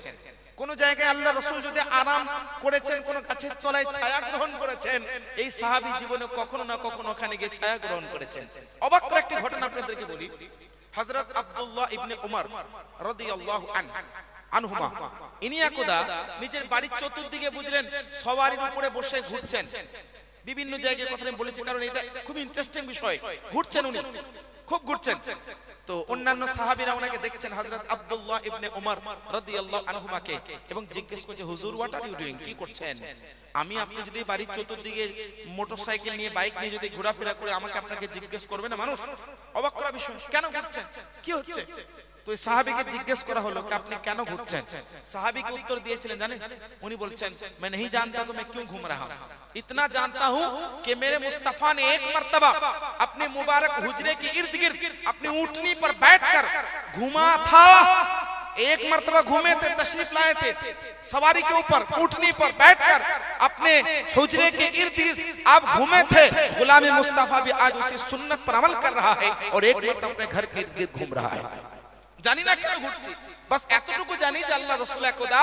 কোন জায়গায় আল্লাহ রাসূল যদি আরাম করেছেন, কোন গাছের তলায় ছায়া গ্রহণ করেছেন, এই সাহাবী জীবনে কখনো না কখনো ওখানে গিয়ে ছায়া গ্রহণ করেছেন। অবাক করে একটি ঘটনা আপনাদেরকে বলি। হযরত আব্দুল্লাহ ইবনে উমর রাদিয়াল্লাহু আনহুমা, ইনি একদা নিজের বাড়ির চতুর্দিকে বুঝলেন সওয়ারির উপরে বসে ঘুরছেন। বিভিন্ন জায়গায় কথা আমি বলেছি, কারণ এটা খুব ইন্টারেস্টিং বিষয়। ঘুরছেন, উনি খুব ঘুরছেন। তো অন্যান্য সাহাবীরা ওনাকে দেখছেন, হযরত আব্দুল্লাহ ইবনে উমর রাদিয়াল্লাহু আনহুমাকে, এবং জিজ্ঞেস করছে, হুজুর হোয়াট আর ইউ ডুইং, কি করছেন? আমি আপনি যদি বাড়ির চতুর্দিকে মোটরসাইকেল নিয়ে, বাইক নিয়ে যদি ঘোরাফেরা করে, আমাকে আপনাকে জিজ্ঞেস করবে না মানুষ? অবাক করা বিষয়, কেন ঘুরছেন, কি হচ্ছে? তো এই সাহাবীকে জিজ্ঞেস করা হলো कि আপনি কেন ঘুরছেন? সাহাবীকে উত্তর দিয়েছিলেন জানেন? উনি বলছেন, मैं नहीं जानता तो मैं क्यों घूम रहा हूं, इतना जानता हूं कि मेरे मुस्तफा ने एक मर्तबा अपने मुबारक हुजरे के इर्द गिर्द अपनी ऊंटनी पर बैठकर घूमा था। एक मर्तबा घूमे थे, तशरीफ लाए थे सवारी के ऊपर, ऊंटनी पर बैठकर अपने हुजरे के इर्द गिर्द आप घूमे थे। गुलाम मुस्तफा भी आज उसी सुन्नत पर अमल कर रहा है और एक मर्तबा अपने घर के इर्द गिर्द घूम रहा है। জানি না কেন ঘুরছি, বাস এতটুকু জানি যে আল্লাহ রাসূল একদা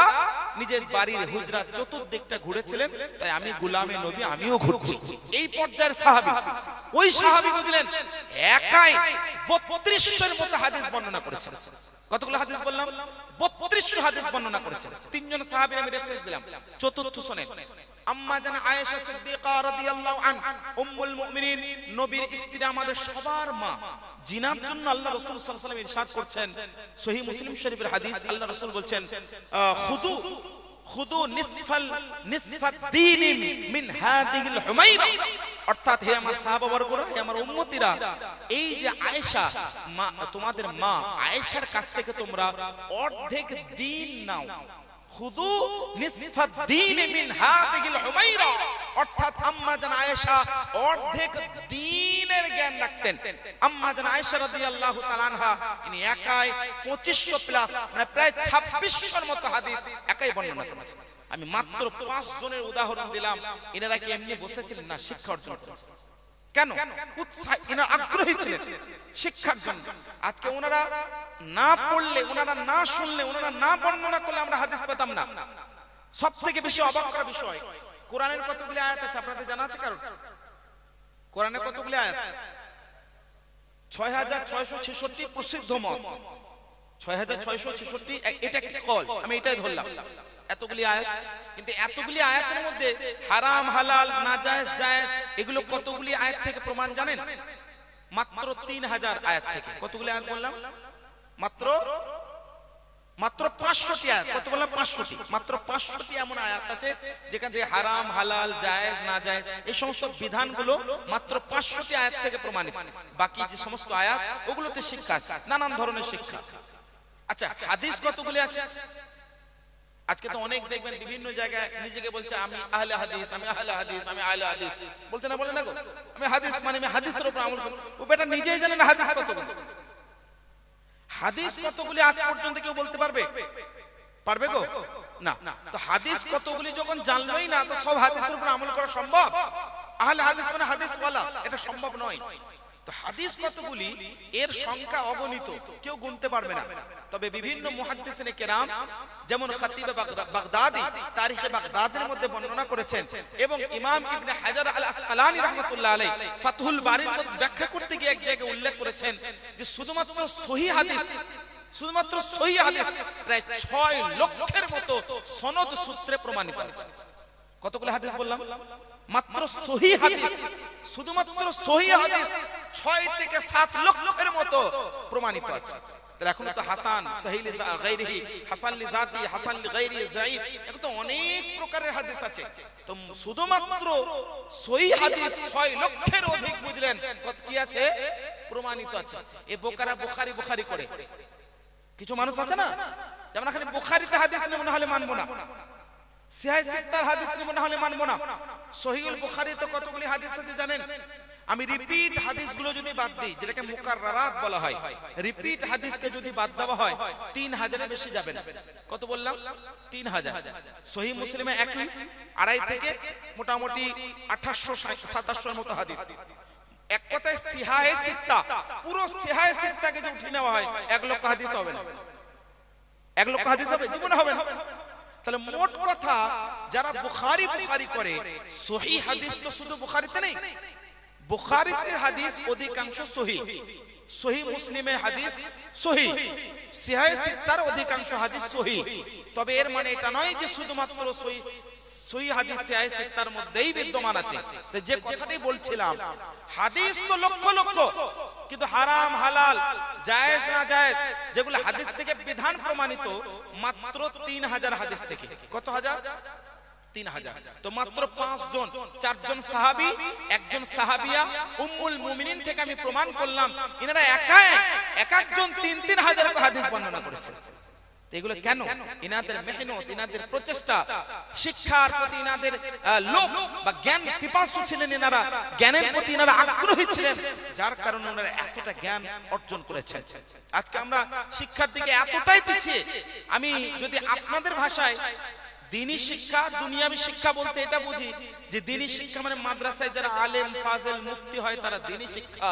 নিজের বাড়ির হুজরার চতুর্দিকটা ঘুরেছিলেন, তাই আমি গোলামে নবী, আমিও ঘুরছি। এই পর্যায়ের সাহাবী, ওই সাহাবী বুঝলেন একাই 3200 মতো হাদিস বর্ণনা করেছেন। কতগুলো হাদিস বললাম? 3200 হাদিস বর্ণনা করেছেন। তিনজন সাহাবীর আমি রেফারেন্স দিলাম। চতুর্থ শুনেন, আম্মা জানা আয়েশা সিদ্দিকা রাদিয়াল্লাহু আনহা, উম্মুল মুমিনিন, নবীর স্ত্রী, আমাদের সবার মা, জিনার জন্য আল্লাহ রাসূল সাল্লাল্লাহু আলাইহি ওয়াসাল্লাম ইরশাদ করছেন, সহিহ মুসলিম শরীফের হাদিস, আল্লাহ রাসূল বলছেন, খুদু নিসফাত দীন মিন হাদিহিল হুমাইরা, অর্থাৎ হে আমার সাহাবাবর্গরা, হে আমার উম্মতিরা, এই যে আয়েশা মা, তোমাদের মা আয়েশার কাছ থেকে তোমরা অর্ধেক দিন নাও। খুদু নিসফাত দীন মিন হাদিহিল হুমাইরা, অর্থাৎ আম্মা জান আয়েশা অর্ধেক দ্বীনের জ্ঞান রাখতেন। আম্মা জান আয়েশা রাদিয়াল্লাহু তাআলা আনহা, ইনি একাই 2500 প্লাস, মানে প্রায় 2600 মতো হাদিস একাই বর্ণনা করেছেন। আমি মাত্র 5 জনের উদাহরণ দিলাম। এনারা কি এমনি বসেছিলেন? না, শিক্ষা অর্জন করেছেন। কেন? উৎসাহ, এনারা আগ্রহী ছিলেন শিক্ষার জন্য। আজকে ওনারা না পড়লে, ওনারা না শুনলে, ওনারা না বর্ণনা করলে আমরা হাদিস পেতাম না। সবথেকে বেশি অবাক করা বিষয়, কোরআনের কতগুলি আয়াত আছে আপনাদের জানা আছে কারণ? কোরআনে কতগুলি আয়াত? 6666 প্রসিদ্ধ মত, 6666, এটা একটা কল, আমি এটাই ধরলাম। এতগুলি আয়াত, কিন্তু এতগুলি আয়াতের মধ্যে হারাম, হালাল, নাজায়েজ, জায়েজ, এগুলো কতগুলি আয়াত থেকে প্রমাণ জানেন? মাত্র 3000 আয়াত থেকে। কতগুলি আয়াত বললাম? মাত্র 500টি আয়াত। কত বললাম? 500টি। মাত্র 500টি এমন আয়াত আছে যেখানে হারাম, হালাল, জায়েজ, নাজায়েজ এই সমস্ত বিধানগুলো মাত্র 500টি আয়াত থেকে প্রমাণিত। বাকি যে সমস্ত আয়াত, ওগুলোতে শিক্ষা আছে, নানান ধরনের শিক্ষা। আচ্ছা, হাদিস কতগুলি আছে? আজকে তো অনেক দেখবেন বিভিন্ন জায়গায় নিজেকে বলছে আমি আহলে হাদিস, আমি আহলে হাদিস, আমি আহলে হাদিস। বলতে না বলে না গো, আমি হাদিস মানে আমি হাদিসের উপর আমল করি। ও বেটা নিজেই জানে না হাদিস কতগুলি। হাদিস কতগুলি আজ পর্যন্ত কেউ বলতে পারবে? পারবে গো? না। তো হাদিস কতগুলি যখন জানলোই না, তো সব হাদিসের উপর আমল করা সম্ভব? আহলে হাদিস মানে হাদিস ওয়ালা, এটা সম্ভব নয়। তো হাদিস কতগুলি, এর সংখ্যা অগণিত, কেউ গুনতে পারবে না। তবে বিভিন্ন মুহাদ্দিসিনে কেরাম, যেমন খতিবে বাগদাদি তারিখে বাগদাদের মধ্যে বর্ণনা করেছেন, এবং ইমাম ইবনে হাজার আল আসকালানি রাহমাতুল্লাহ আলাইহি ফাতহুল বারির মধ্যে ব্যাখ্যা করতে গিয়ে এক জায়গায় উল্লেখ করেছেন যে শুধুমাত্র সহিহ হাদিস, শুধুমাত্র সহিহ হাদিস প্রায় 6 লক্ষের মতো সনদ সূত্রে প্রমাণিত আছে। কতগুলো হাদিস বললাম? মাত্র সহিহ হাদিস, শুধুমাত্র সহিহ হাদিস 6 থেকে 7 লক্ষের মতো প্রমাণিত আছে। তাহলে এখন তো হাসান, সহিহ লি গায়রিহি, হাসান লি জাতি, হাসান লি গায়রি, যায়েফ, এখন তো অনেক প্রকারের হাদিস আছে। তো শুধুমাত্র সহিহ হাদিস 6 লক্ষের অধিক বুঝলেন কত কি আছে? প্রমাণিত আছে। এই বোকারা বুখারী করে কিছু মানুষ আছে না, যেমন এখানে বুখারীতে হাদিস নেই মনে হলে মানবো না, সিহাহ সিত্তার হাদিস নেই মনে হলে মানবো না। সহিহুল বুখারী তো কতগুলি হাদিস আছে জানেন? আমি রিপিট হাদিসগুলো যদি বাদ দিই, যেটাকে মুকাররারাত বলা হয়, রিপিট হাদিসকে যদি বাদ দেওয়া হয় 3000 এর বেশি যাবে না। কত বললাম? 3000। সহিহ মুসলিমে একই 2.5 থেকে মোটামুটি 2800-2700 এর মতো হাদিস। এক কথায় সিহায়ে সিত্তা, পুরো সিহায়ে সিত্তাকে যদি উঠিয়ে নেওয়া হয় 1 লক্ষ হাদিস হবে না। 1 লক্ষ হাদিস হবে? জীবনে হবে না। তাহলে মোট কথা যারা বুখারী করে, সহিহ হাদিস তো শুধু বুখারীতে নেই, বুখারীতে হাদিস অধিকাংশ সহিহ, সহিহ মুসলিমে হাদিস সহিহ, সিহায়ে সিত্তার অধিকাংশ হাদিস সহিহ। তবে এর মানে এটা নয় যে শুধুমাত্র সহিহ হাদিস সিহায়ে সিত্তার মধ্যেই বিদ্যমান আছে। তো যে কথাটি বলছিলাম, হাদিস তো লক্ষ লক্ষ, কিন্তু হারাম হালাল জায়েজ না জায়েজ যেগুলো হাদিস থেকে বিধান প্রমাণিত মাত্র 3000 হাদিস থেকে। কত হাজার? 3000। তো মাত্র 5 জন, 4 জন সাহাবী, 1 জন সাহাবিয়া উম্মুল মুমিনিন থেকে আমি প্রমাণ করলাম ইনারা এক একজন 3-3 হাজার হাদিস বর্ণনা করেছেন। এগুলো কেন? ইনাদের মেহনত, ইনাদের প্রচেষ্টা, শিক্ষার প্রতি ইনাদের লোভ বা জ্ঞান পিপাসু ছিলেন, ইনারা জ্ঞানের প্রতি ইনারা আগ্রহী ছিলেন, যার কারণে ওনারা এতটা জ্ঞান অর্জন করেছেন। আজকে আমরা শিক্ষার দিকে এতটাই পিছিয়ে, আমি যদি আপনাদের ভাষায় দ্বীনি শিক্ষা, দুনিয়াবী শিক্ষা বলতে এটা বুঝি যে দ্বীনি শিক্ষা মানে মাদ্রাসায় যারা আলেম ফাজেল মুফতি হয় তারা দ্বীনি শিক্ষা,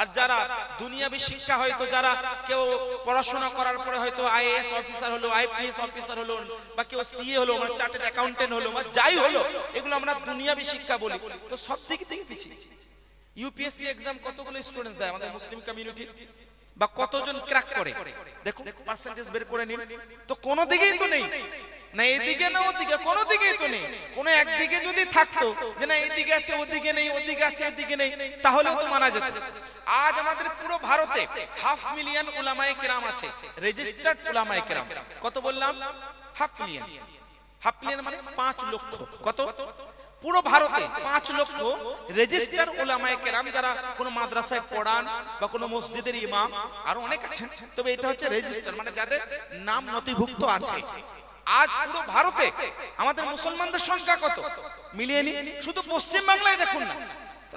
আর যারা দুনিয়াবী শিক্ষা হয়তো যারা কেউ পড়াশোনা করার পরে হয়তো আইএএস অফিসার হলো, আইপিএস অফিসার হলো, বা কেউ সিএ হলো, মানে চার্টার্ড অ্যাকাউন্টেন্ট হলো, বা যাই হলো, এগুলো আমরা দুনিয়াবী শিক্ষা বলি। তো সব দিক থেকে পিছিয়ে। ইউপিএসসি এক্সাম কতগুলো স্টুডেন্টস দেয় আমাদের মুসলিম কমিউনিটি, বা কতজন ক্র্যাক করে দেখুন, পার্সেন্টেজ বের করে নিন। তো কোনো দিকেই তো নেই, না এদিকে না ওদিকে, কোনো দিকেই তো নেই। কোনো একদিকে যদি থাকতো যে না এদিকে আছে ওদিকে নেই, ওদিকে আছে এদিকে নেই, তাহলেও তো মানা যেত। আজ আমাদের পুরো ভারতে 500,000 উলামায়ে কেরাম আছে, রেজিস্টার্ড উলামায়ে কেরাম। কত বললাম? 500,000। 500,000 মানে 5 লক্ষ। কত? পুরো ভারতে 5 লক্ষ রেজিস্টার উলামায়ে কেরাম, যারা কোনো মাদ্রাসায় পড়ান বা কোনো মসজিদের ইমাম, আর অনেক আছেন, তবে এটা হচ্ছে রেজিস্টার, মানে যাদের নাম নথিভুক্ত আছে। আজ পুরো ভারতে আমাদের মুসলমানদের সংখ্যা কত মিলিয়ে নি, শুধু পশ্চিম বাংলায় দেখুন না।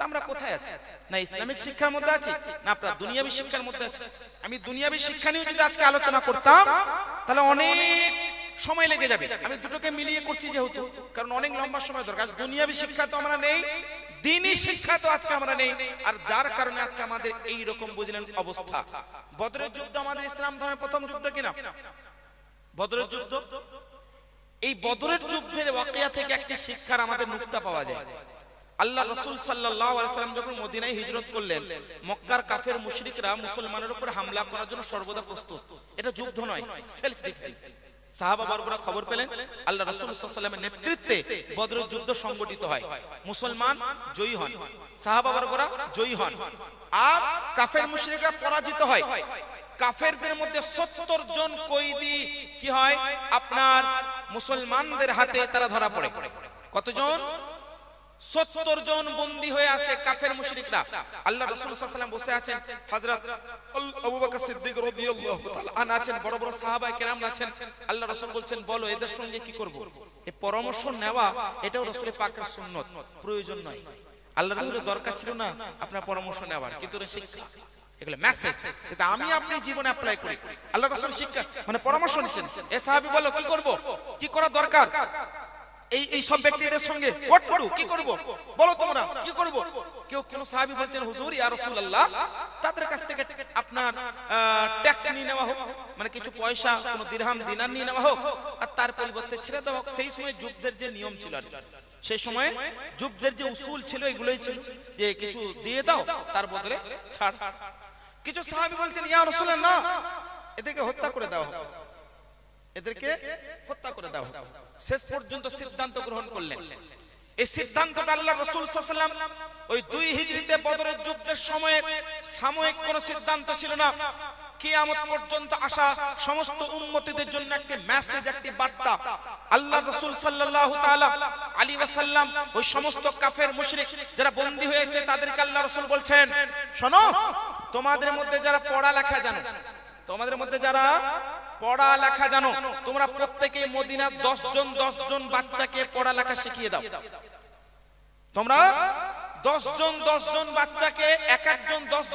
আমরা কোথায় আছি? না ইসলামিক শিক্ষার মধ্যে আছি, না আপনার দুনিয়াবী শিক্ষার মধ্যে আছি। আমি দুনিয়াবী শিক্ষা নিয়ে যদি আজকে আলোচনা করতাম তাহলে অনেক সময় লেগে যাবে। আমি দুটোকে মিলিয়ে করছি যেহেতু, কারণ অনেক লম্বা সময় দরকার। দুনিয়াবী শিক্ষা তো আমরা নেই, দ্বীনি শিক্ষা তো আজকে আমরা নেই, আর যার কারণে আজকে আমাদের এই রকম বুঝলেন অবস্থা। বদরের যুদ্ধ আমাদের ইসলাম ধর্মের প্রথম যুদ্ধ কিনা? বদরের যুদ্ধ। এই বদরের যুদ্ধের ওয়াকিয়া থেকে একটি শিক্ষার আমাদের মুক্তা পাওয়া যায়। আল্লাহ রাসূল সাল্লাল্লাহু আলাইহি ওয়াসাল্লাম যখন মদিনায় হিজরত করলেন, মক্কার কাফের মুশরিকরা মুসলমানের উপর হামলা করার জন্য সর্বদা প্রস্তুত। এটা যুদ্ধ নয়, সেলফ ডিফেন্স। সাহাবা বর্গরা খবর পেলেন আল্লাহ রাসূল সাল্লাল্লাহু আলাইহি ওয়াসাল্লামের নেতৃত্বে বদরের যুদ্ধ সংগঠিত হয়, মুসলমান জয়ী হন, সাহাবা বর্গরা জয়ী হন, আর কাফের মুশরিকরা পরাজিত হয়। কাফেরদের মধ্যে 70 জন কয়েদি কি হয় আপনার মুসলমানদের হাতে তারা ধরা পড়ে। কতজন? 70 জন বন্দী হয়ে আছে কাফের মুশরিকরা। আল্লাহ রাসূল সাল্লাল্লাহু আলাইহি ওয়াসাল্লাম বসে আছেন, হযরত আবু বকর সিদ্দিক রাদিয়াল্লাহু তাআলা আনহু আছেন, বড় বড় সাহাবায়ে কেরাম আছেন। আল্লাহ রাসূল বলছেন বলো এদের সঙ্গে কি করব? এই পরামর্শ নেওয়া এটাও রাসূল পাকের সুন্নাত, প্রয়োজন নয়। আল্লাহ রাসূলের দরকার ছিল না আপনার পরামর্শ নেওয়ার, কিন্তু এটা শিক্ষা, এগুলো মেসেজ, এটা আমি আপনি জীবনে অ্যাপ্লাই করি। আল্লাহ রাসূল শিক্ষা মানে পরামর্শ নিছেন, এ সাহাবী বলো কি করব, কি করা দরকার, এই সব ব্যক্তিদের সঙ্গে হোয়াট টু ডু, কি করব বলো তোমরা কি করব? কেউ সাহাবী বলছেন হুজুর ইয়া রাসূলুল্লাহ, তাদের কাছ থেকে আপনার ট্যাক্স নিয়ে নেওয়া হোক, মানে কিছু পয়সা, কোনো দিরহাম দিনার নিয়ে নেওয়া হোক, আর তার পরিবর্তে ছেড়ে দেওয়া হোক। সেই সময় যুদ্ধের যে নিয়ম ছিল, সেই সময় যুদ্ধের যে উসুল ছিল এগুলোই ছিল যে কিছু দিয়ে দাও তার বদলে ছাড়। কিছু সাহাবী বলছেন ইয়া রাসূলুল্লাহ না, এদেরকে হত্যা করে দাও, এদেরকে হত্যা করে দাও। শেষ পর্যন্ত সিদ্ধান্ত গ্রহণ করলেন। এই সিদ্ধান্তটা আল্লাহ রাসূল সাল্লাল্লাহু আলাইহি ওয়াসাল্লাম ওই 2 হিজরিতে বদরের যুদ্ধের সময় সাময়িক কোন সিদ্ধান্ত ছিল না, কিয়ামত পর্যন্ত আসা সমস্ত উম্মতিদের জন্য একটি মেসেজ, একটি বার্তা। আল্লাহ রাসূল সাল্লাল্লাহু তাআলা আলাইহি ওয়াসাল্লাম ওই সমস্ত কাফের মুশরিক যারা বন্দী হয়েছে তাদেরকে আল্লাহ রাসূল বলছেন শোনো, তোমাদের মধ্যে যারা পড়ালেখা জানো, তোমাদের মধ্যে যারা পড়ালেখা জানো, তোমরা প্রত্যেকেই মদিনার 10 জন বাচ্চাকে পড়ালেখা শিখিয়ে দাও। তোমরা 10 জন বাচ্চাকে, এক একজন 10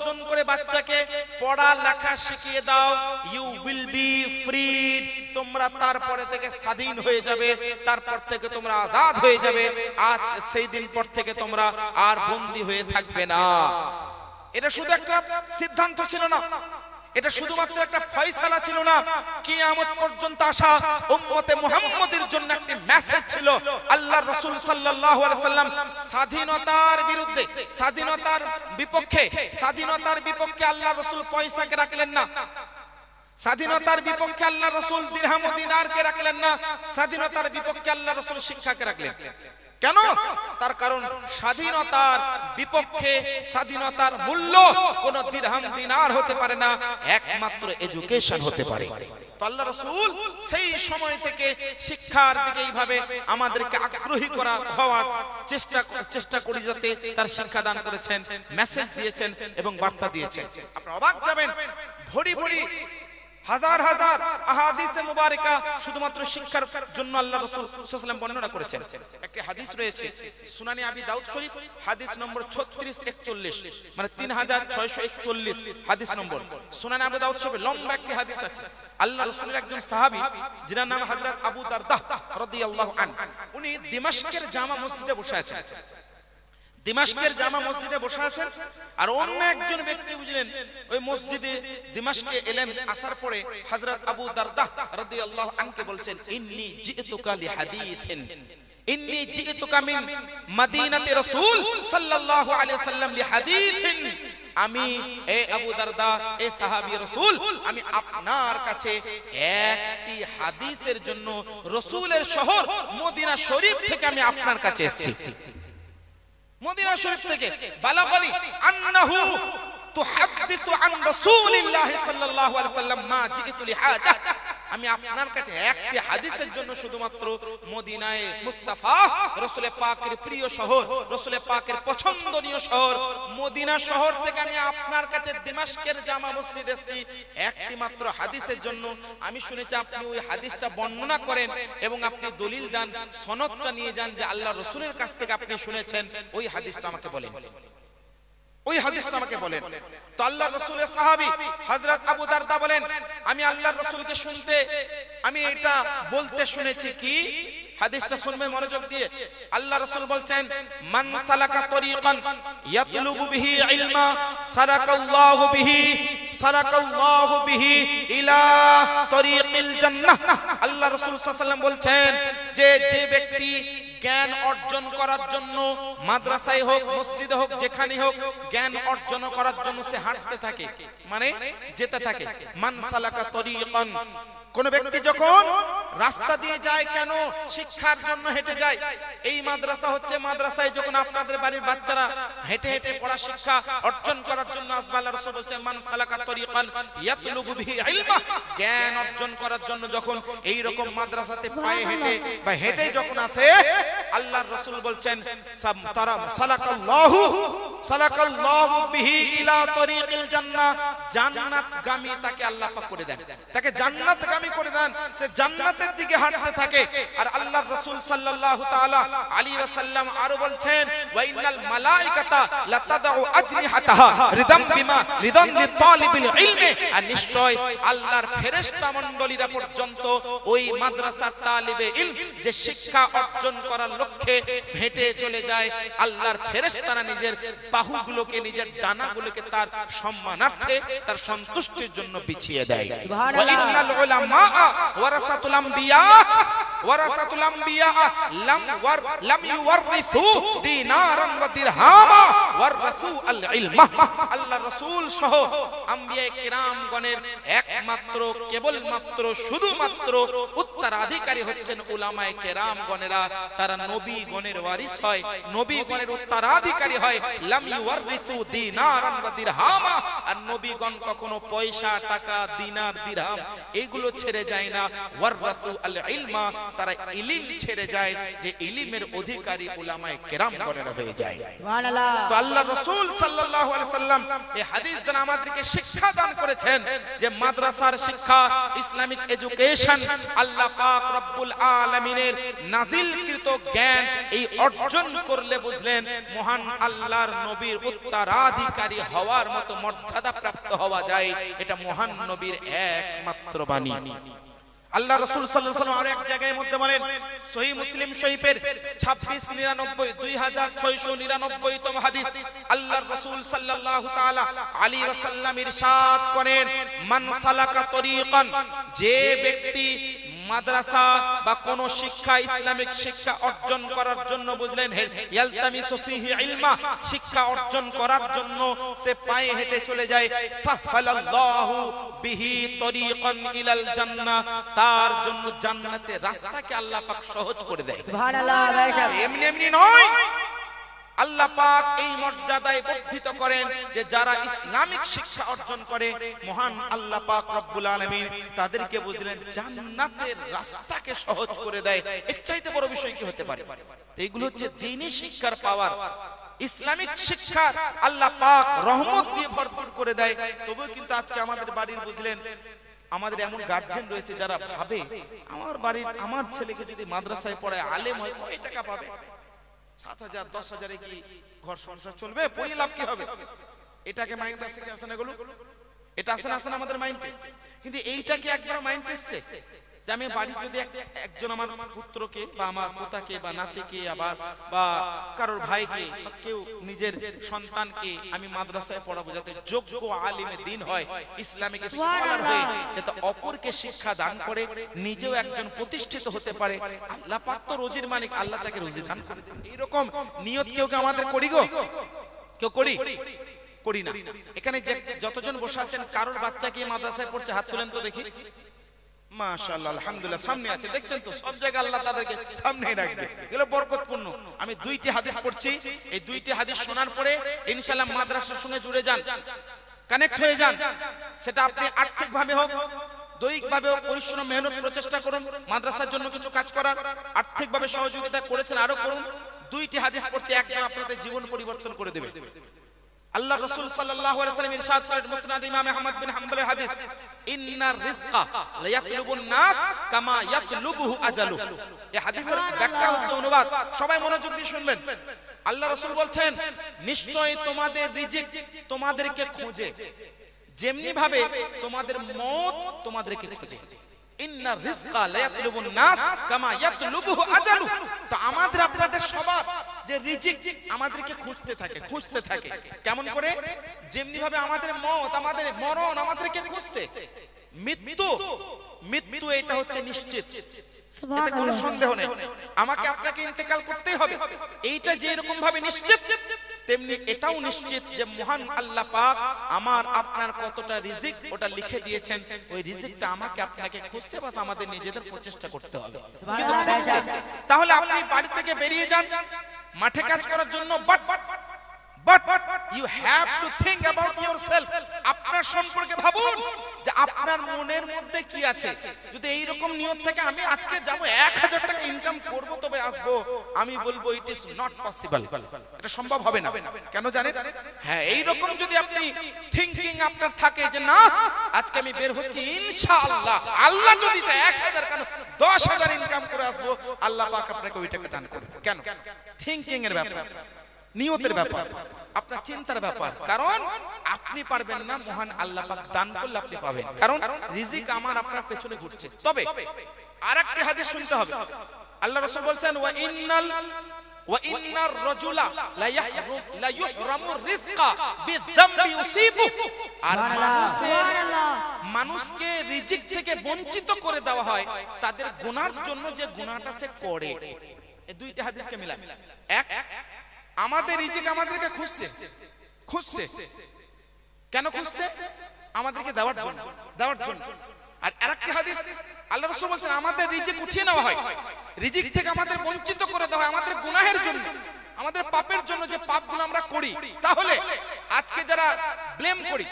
জন করে বাচ্চাকে পড়া লেখা শিখিয়ে দাও, ইউ উইল বি ফ্রিড, তোমরা তারপরে থেকে স্বাধীন হয়ে যাবে, তারপর থেকে তোমরা আজাদ হয়ে যাবে, আজ সেই দিন পর থেকে তোমরা আর বন্দী হয়ে থাকবে না। এটা শুধু একটা সিদ্ধান্ত ছিল না, এটা শুধুমাত্র একটা ফয়সালা ছিল না, কিয়ামত পর্যন্ত আসা উম্মতে মুহাম্মাদের জন্য একটি মেসেজ ছিল। আল্লাহর রাসূল সাল্লাল্লাহু আলাইহি সাল্লাম স্বাধীনতার বিরুদ্ধে, স্বাধীনতার বিপক্ষে আল্লাহর রাসূল পয়সাকে রাখলেন না, স্বাধীনতার বিপক্ষে আল্লাহর রাসূল দিরহাম ও দিনারকে রাখলেন না, স্বাধীনতার বিপক্ষে আল্লাহর রাসূল শিক্ষাকে রাখলেন। কেন? তার কারণ স্বাধীনতার বিপক্ষে, স্বাধীনতার মূল্য কোন দিরহাম দিনার হতে পারে না, একমাত্র এডুকেশন হতে পারে। তো আল্লাহ রাসূল সেই সময় থেকে শিক্ষার দিকে এইভাবে আমাদেরকে আগ্রহী হওয়ার চেষ্টা করি, যাতে তার শিক্ষা দান করেছেন, মেসেজ দিয়েছেন এবং বার্তা দিয়েছেন। আপনারা অবাক যাবেন, ভরি ভরি হাজার হাজার আহাদিসে মুবারাকা শুধুমাত্র শিক্ষার জন্য আল্লাহ রাসূল সাল্লাল্লাহু আলাইহি ওয়াসাল্লাম বর্ণনা করেছেন। একটি হাদিস রয়েছে সুনানে আবি দাউদ শরীফ, হাদিস নম্বর 3641, মানে 3641 হাদিস নম্বর। সুনানে আবি দাউদ শরীফে লম্বা একটি হাদিস আছে। আল্লাহ রাসূলের একজন সাহাবী, যার নাম হযরত আবু দারদা রাদিয়াল্লাহু আনহু, উনি দিমাশকের জামা মসজিদে বসে আছেন, দিমাশকের জামা মসজিদে বসে আছেন। আর অন্য একজন ব্যক্তি বুঝলেন ওই মসজিদে দিমাশকে এলেন, আসার পরে হযরত আবু দারদা রাদিয়াল্লাহু আনহুকে বলছেন, ইন্নী জিতুকা লিহাদিসিন, ইন্নী জিতুকা মিন মদিনাতি রাসূল সাল্লাল্লাহু আলাইহি ওয়াসাল্লাম লিহাদিসিন, আমি এ আবু দারদা, এ সাহাবী রাসূল, আমি আপনার কাছে একটি হাদিসের জন্য রাসূলের শহর মদিনা শরীফ থেকে আমি আপনার কাছে এসেছি। মদিনা শরীফ থেকে বালাগানি আন্নাহু তুহাদ্দিসু আন রাসূলিল্লাহ সাল্লাল্লাহু আলাইহি ওয়াসাল্লাম মা জিতু লিহাজা, আমি আপনার কাছে একটি হাদিসের জন্য শুধুমাত্র মদিনায়ে মুস্তাফা, রাসূল পাকের প্রিয় শহর, রাসূল পাকের পছন্দনীয় শহর মদিনা শহর থেকে আমি আপনার কাছে দিমাশকের জামা মসজিদে এসেছি একটি মাত্র হাদিসের জন্য। আমি শুনেছি আপনি ওই হাদিসটা বর্ণনা করেন এবং আপনি দলিল দেন, সনদটা নিয়ে যান যে আল্লাহর রাসূলের কাছ থেকে আপনি শুনেছেন, ওই হাদিসটা আমাকে বলেন, ওই হাদিসটা আমাকে বলেন। তো আল্লাহর রাসূলের সাহাবী হযরত আবু দারদা বলেন, আমি আল্লাহর রাসূলকে আমি এটা বলতে শুনেছি কি, হাদিসটা শুনবেন মনোযোগ দিয়ে। আল্লাহ রাসূল বলছেন, মান সালাকা তরিকান ইয়াতলুবু বিহি ইলমা সারাকাল্লাহু বিহি ইলা তরিকিল জান্নাহ। আল্লাহ রাসূল সাল্লাল্লাহু আলাইহি ওয়াসাল্লাম বলছেন যে ব্যক্তি জ্ঞান অর্জন করার জন্য মাদ্রাসায় হোক, মসজিদে হোক, যেখানে হোক, জ্ঞান অর্জন করার জন্য সে হাঁটতে থাকে, মানে যেতে থাকে। মান সালাকা তরিকান, কোন ব্যক্তি যখন রাস্তা দিয়ে যায়, কেন? শিক্ষার জন্য হেঁটে যায়। এই মাদ্রাসা হচ্ছে, মাদ্রাসায় যখন আপনাদের বাড়ির বাচ্চারা হেঁটে হেঁটে পড়া শিক্ষা অর্জন করার জন্য আসবে, আল্লাহর রাসূল বলেন মান সালাকা তরিকান ইয়াতলুবু বিহি ইলমা, জ্ঞান অর্জন করার জন্য যখন এই রকম মাদ্রাসাতে পায়ে হেঁটে বা হেঁটে যখন আসে, আল্লাহর রাসূল বলছেন সালাকাল্লাহু বিহি ইলা তরিকিল জান্নাহ, জান্নাতগামী তাকে আল্লাহ পাক করে দেন, তাকে জান্নাতগামী করে দেন, সে জান্নাতের দিকে হাঁটতে থাকে। আর আল্লাহর রাসূল সাল্লাল্লাহু তাআলা আলাইহি ওয়াসাল্লাম আরো বলছেন, ওয়া ইন্নাল মালাইকাতা লাতাদউ আজনিহাতাহা রিদান লিতালিবিল ইলমি, আর নিশ্চয় আল্লাহর ফেরেশতা মণ্ডলীরা পর্যন্ত ওই মাদ্রাসার তালিবে ইলম যে শিক্ষা অর্জন করার লক্ষ্যে হেঁটে চলে যায়, আল্লাহর ফেরেশতারা নিজের বাহুগুলোকে, নিজের ডানাগুলোকে তার সম্মানার্থে, তার সন্তুষ্টির জন্য বিছিয়ে দেয়। সুবহানাল্লাহ। উলামা ওয়ারাসাতুল আম্বিয়া লাম ইউওয়ারিসু দিনারান ওয়া দিরহামা ওয়ারাসু আল ইলমা। আল্লাহর রাসূল সহ আম্বিয়া কিরামগণের একমাত্র, কেবলমাত্র, শুধুমাত্র উত্তরাধিকারী হচ্ছেন উলামায়ে কেরামগণেরা। তারা নবীগণের ওয়ারিস হয়, নবীগণের উত্তরাধিকারী হয়। লাম ইউওয়ারিসু দিনারান ওয়া দিরহামা, আর নবীগণ কখনো পয়সা, টাকা, দিনার, দিরহাম এগুলো ছেড়ে যায় না। ওয়ারাসু আল ইলমা, তারা ইলম ছেড়ে যায়, যে ইলমের অধিকারী উলামায়ে কেরাম গণেরা হয়ে যায়। সুবহানাল্লাহ। তো আল্লাহ রাসূল সাল্লাল্লাহু আলাইহি সাল্লাম এই হাদিস দ্বারা আমাদেরকে শিক্ষা দান করেছেন যে মাদ্রাসার শিক্ষা, ইসলামিক এডুকেশন আল্লাহ পাক রব্বুল আলামিনের নাজিলকৃত জ্ঞান এই অর্জন করলে বুঝলেন মহান আল্লাহর নবীর উত্তরাধিকারী হওয়ার মতো মর্যাদা প্রাপ্ত হওয়া যায়। এটা মহান নবীর একমাত্র বাণী। আল্লাহ রাসূল সাল্লাল্লাহু আলাইহি ওয়াসাল্লাম আর এক জায়গায় মধ্যে বলেন, সহিহ মুসলিম শরীফের 2699 তম হাদিস, আল্লাহর রাসূল সাল্লাল্লাহু তাআলা আলাইহি ওয়াসাল্লাম ইরশাদ করেন, মান সালাকা তরিকান, যে ব্যক্তি মাদ্রাসা বা কোন শিক্ষা, ইসলামিক শিক্ষা অর্জন করার জন্য বুঝলেন ইয়ালতামিসু ফিহি ইলমা, শিক্ষা অর্জন করার জন্য সে পায়ে হেঁটে চলে যায়, সাহহালাল্লাহু বিহি তরিকান ইলাল জান্নাহ, তার জন্য জান্নাতের রাস্তাকে আল্লাহ পাক সহজ করে দেয়। সুবহানাল্লাহ। এমনি এমনি নয়, আল্লাহ পাক এই মর্যাদায় বর্ধিত করেন যে যারা ইসলামিক শিক্ষা অর্জন করে মহান আল্লাহ পাক রব্বুল আলামিন তাদেরকে বুঝলেন জান্নাতের রাস্তাকে সহজ করে দেয়। এর চাইতে বড় বিষয় কি হতে পারে? তো এগুলো হচ্ছে দ্বীনি শিক্ষার পাওয়ার। ইসলামিক শিক্ষা আল্লাহ পাক রহমত দিয়ে ভরপুর করে দেয়। তবুও কিন্তু আজকে আমাদের বাড়ির বুঝলেন আমাদের এমন গার্জিয়ান রয়েছে যারা ভাবে আমার বাড়ির আমার ছেলেকে যদি মাদ্রাসায় পড়ায় আলেম হয় কয় টাকা পাবে? 7,000 10,000 কি ঘর সংসার চলবে? পড়িয়ে লাভ কি হবে? এটাকে মাইন্ড আসে কি আসে না গুলো? এটা আসে না আমাদের মাইন্ডে? কিন্তু এইটাকে একবার মাইন্ড এসছে যে আমি বাড়ি যদি একজন আমার পুত্রকে বা আমার পোতাকে বা নাতিকে আবার বা কারোর ভাইকে বা কেউ নিজের সন্তানকে আমি মাদ্রাসায় পড়াবো যাতে যোগ্য আলিমে দ্বীন হয়, ইসলামিক স্কলার হয়ে যাতে অপরকে শিক্ষা দান করে নিজেও একজন প্রতিষ্ঠিত হতে পারে। আল্লাহ পাক তো রোজির মালিক, আল্লাহ তাকে রুজি দান করে দেন। এইরকম নিয়ত কেউ আমাদের করি গো? কেউ করি না। এখানে যতজন বসে আছেন কারোর বাচ্চা কি মাদ্রাসায় পড়ছে? হাত তুলেন তো দেখি। মাশাআল্লাহ, আলহামদুলিল্লাহ, সামনে আছে, দেখছেন তো সব জায়গায় আল্লাহ তাদেরকে সামনেই রাখবে। এগুলো বরকতপূর্ণ। আমি 2টি হাদিস পড়ছি, এই 2টি হাদিস শোনার পরে ইনশাআল্লাহ মাদ্রাসার সঙ্গে জুড়ে যান, কানেক্ট হয়ে যান। সেটা আপনি আর্থিকভাবে হোক, দৈহিকভাবে হোক, পরিশ্রম মেহনত প্রচেষ্টা করুন মাদ্রাসার জন্য কিছু কাজ করার। আর্থিকভাবে সহযোগিতা করেছেন, আরো করুন। 2টি হাদিস পড়ছি, একদম আপনাদের জীবন পরিবর্তন করে দেবে। আল্লাহ রাসূল সাল্লাল্লাহু আলাইহি ওয়াসাল্লাম ইরশাদ করেন, মুসনাদ ইমাম আহমদ বিন হাম্বলের হাদিস, ইন্নার রিজকা লা ইয়াতলুবুন নাস কামা ইয়াতলুবুহু আজালু। এই হাদিসের ব্যাখ্যা হচ্ছে অনুবাদ, সবাই মনোযোগ দিয়ে শুনবেন। আল্লাহ রাসূল বলছেন, নিশ্চয় তোমাদের রিজিক তোমাদেরকে খোঁজে যেমনি ভাবে তোমাদের মওত তোমাদেরকে খোঁজে। ইন্নার রিজকা লা ইয়াতলুবুন নাস কামা ইয়াতলুবুহু আজালু। তো আমাদের আপনাদের সবার যে রিজিক আমাদেরকে খুঁজতে থাকে। কেমন করে? যেমনি ভাবে আমাদের মওত, আমাদের মরণ আমাদেরকে খুঁজছে। মৃত্যু এটা হচ্ছে নিশ্চিত, এতে কোনো সন্দেহ নেই। আমাকে আপনাকে ইন্তেকাল করতেই হবে, এইটা যে এরকম ভাবে নিশ্চিত, তেমনি এটাও নিশ্চিত যে মহান আল্লাহ পাক আমার আপনার কতটা রিজিক ওটা লিখে দিয়েছেন। ওই রিজিকটা আমাকে আপনাকে খুঁজছে, বাস আমাদের নিজেদের প্রচেষ্টা করতে হবে। কিন্তু তাহলে আপনি বাড়ি থেকে বেরিয়ে যান মাঠে কাজ করার জন্য, but you have to think about yourself. আপনার সম্পর্কে ভাবুন যে আপনার মনের মধ্যে কি আছে। যদি এই রকম নিয়ত থাকে আমি আজকে যাব 1000 টাকা ইনকাম করব তবে আসবো, আমি বলবো ইট ইজ নট পসিবল, এটা সম্ভব হবে না। কেন জানেন? হ্যাঁ, এই রকম যদি আপনি থিংকিং আপনার থাকে যে না আজকে আমি বের হচ্ছি ইনশাআল্লাহ, আল্লাহ যদি চায় 1000 কেন 10,000 ইনকাম করে আসবো, আল্লাহ পাক আপনাকে ওই টাকা দান করবে। কেন? থিংকিং এর ব্যাপার, নিয়তের ব্যাপার, আপনার চিন্তার ব্যাপার। কারণ আপনি পারবেন না, মহান আল্লাহ পাক দান করলে আপনি পাবেন। কারণ রিজিক আমার আপনার পেছনে ঘুরছে। তবে আরেকটা হাদিস শুনতে হবে। আল্লাহ রাসূল বলছেন, ওয়া ইন্নার রাজুলা লা ইহরামু রিজকা বিযামবি ইউসিবু। আর মানুষকে রিজিক থেকে বঞ্চিত করে দেওয়া হয় তাদের গুনার জন্য, যে গুনাহটা সে করে। এই 2টা হাদিসকে মিলান। এক, আমাদের রিজিক আমাদেরকে খুঁজছে। কেন খুঁজছে? আমাদেরকে দেওয়ার জন্য। আর আরেকটি হাদিস আল্লাহ রাসূল বলেন আমাদের রিজিক উঠিয়ে নেওয়া হয়, রিজিক থেকে আমাদের বঞ্চিত করে দেওয়া হয় আমাদের গুনাহের জন্য, আমাদের পাপের জন্য, যে পাপগুলো আমরা করি। তাহলে আজকে যারা ব্লেম করি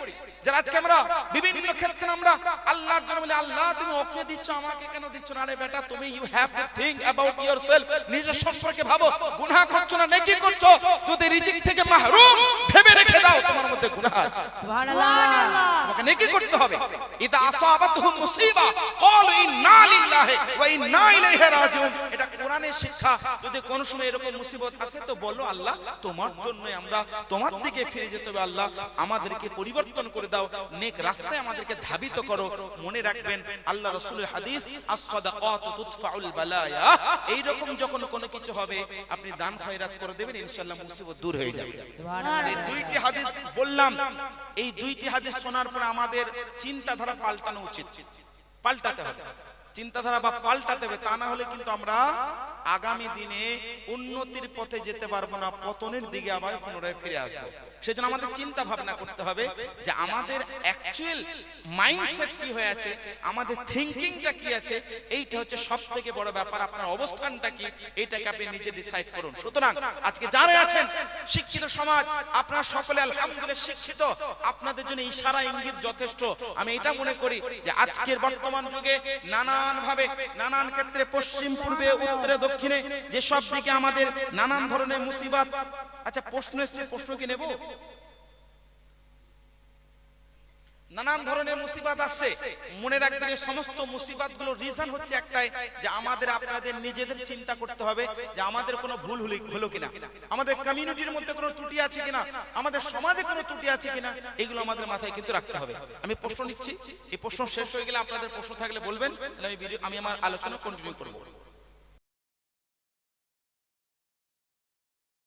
যারা আজকে আমরা বিভিন্ন ক্ষেত্রে আমরা আল্লাহর জন্য বলি আল্লাহ তুমি ওকে দিচ্ছ আমাকে কেন দিচ্ছ না? আরে বেটা তুমি you have to think about yourself, নিজের সম্পর্কে ভাবো। গুনাহ করছো না নেকি করছো? যদি রিজিক থেকে মাহরুম ভেবে রেখে দাও তোমার মধ্যে গুনাহ আছে, সুবহানাল্লাহ। তোমাকে নেকি করতে হবে। ইদা আসাবাতহুম মুসিবা ক্বালু ইন্না লিল্লাহি ওয়া ইন্না ইলাইহি রাজিউন, এটা কোরআনের শিক্ষা। যদি কোন সময় এরকম মুসিবত আসে তো বলো আল্লাহ তোমার জন্যই আমরা তোমার দিকে ফিরে যেতে হবে, আল্লাহ আমাদেরকে পরিবর্তন করে দাও, নেক রাস্তায় আমাদেরকে ধাবিত করো। মনে রাখবেন আল্লাহ রাসূলের হাদিস আস-সাদাকাতু তুদফাউল বালায়া, এই রকম যখন কোনো কিছু হবে আপনি দান খয়রাত করে দেবেন, ইনশাআল্লাহ মুসিবত দূর হয়ে যাবে। এই দুইটি হাদিস বললাম, এই দুইটি হাদিস শোনার পর আমাদের চিন্তাধারা পাল্টানো উচিত, পাল্টাতে হবে চিন্তাধারা বা পাল্টাতে হবে। তা না হলে কিন্তু আমরা আগামী দিনে উন্নতির পথে যেতে পারবো না, পতনের দিকে আবার পুনরায় ফিরে আসবো। সেজন্য আমাদের চিন্তা ভাবনা করতে হবে যে আমাদের অ্যাকচুয়াল মাইন্ডসেট কি হয়ে আছে, আমাদের থিংকিংটা কি আছে, এইটা হচ্ছে সবথেকে বড় ব্যাপার। আপনার অবস্থানটা কি এইটাকে আপনি নিজে ডিসাইড করুন। সুতরাং আজকে যারা আছেন শিক্ষিত সমাজ, আপনারা সকলে আলহামদুলিল্লাহ শিক্ষিত, আপনাদের জন্য ইশারা ইঙ্গিত যথেষ্ট। আমি এটা মনে করি যে আজকের বর্তমান যুগে নানান ভাবে নানান ক্ষেত্রে পশ্চিম পূর্বে উত্তরে দক্ষিণে যেসব দিকে আমাদের নানান ধরনের মুসিবত। আচ্ছা প্রশ্ন এসছে, প্রশ্ন কি নেব? নানান ধরনের মুসিবত আসছে, মনে রাখবেন এই সমস্ত মুসিবতগুলোর রিজন হচ্ছে একটাই, যে আমাদের আপনাদের নিজেদের চিন্তা করতে হবে যে আমাদের কোনো ভুল হলো কিনা, আমাদের কমিউনিটির মধ্যে কোনো ত্রুটি আছে কিনা, আমাদের সমাজে কোনো ত্রুটি আছে কিনা, এগুলো আমাদের মাথায় কিন্তু রাখতে হবে। আমি প্রশ্ন নিচ্ছি, এই প্রশ্ন শেষ হয়ে গেলে আপনাদের প্রশ্ন থাকলে বলবেন, আমি আমার আলোচনা কন্টিনিউ করব।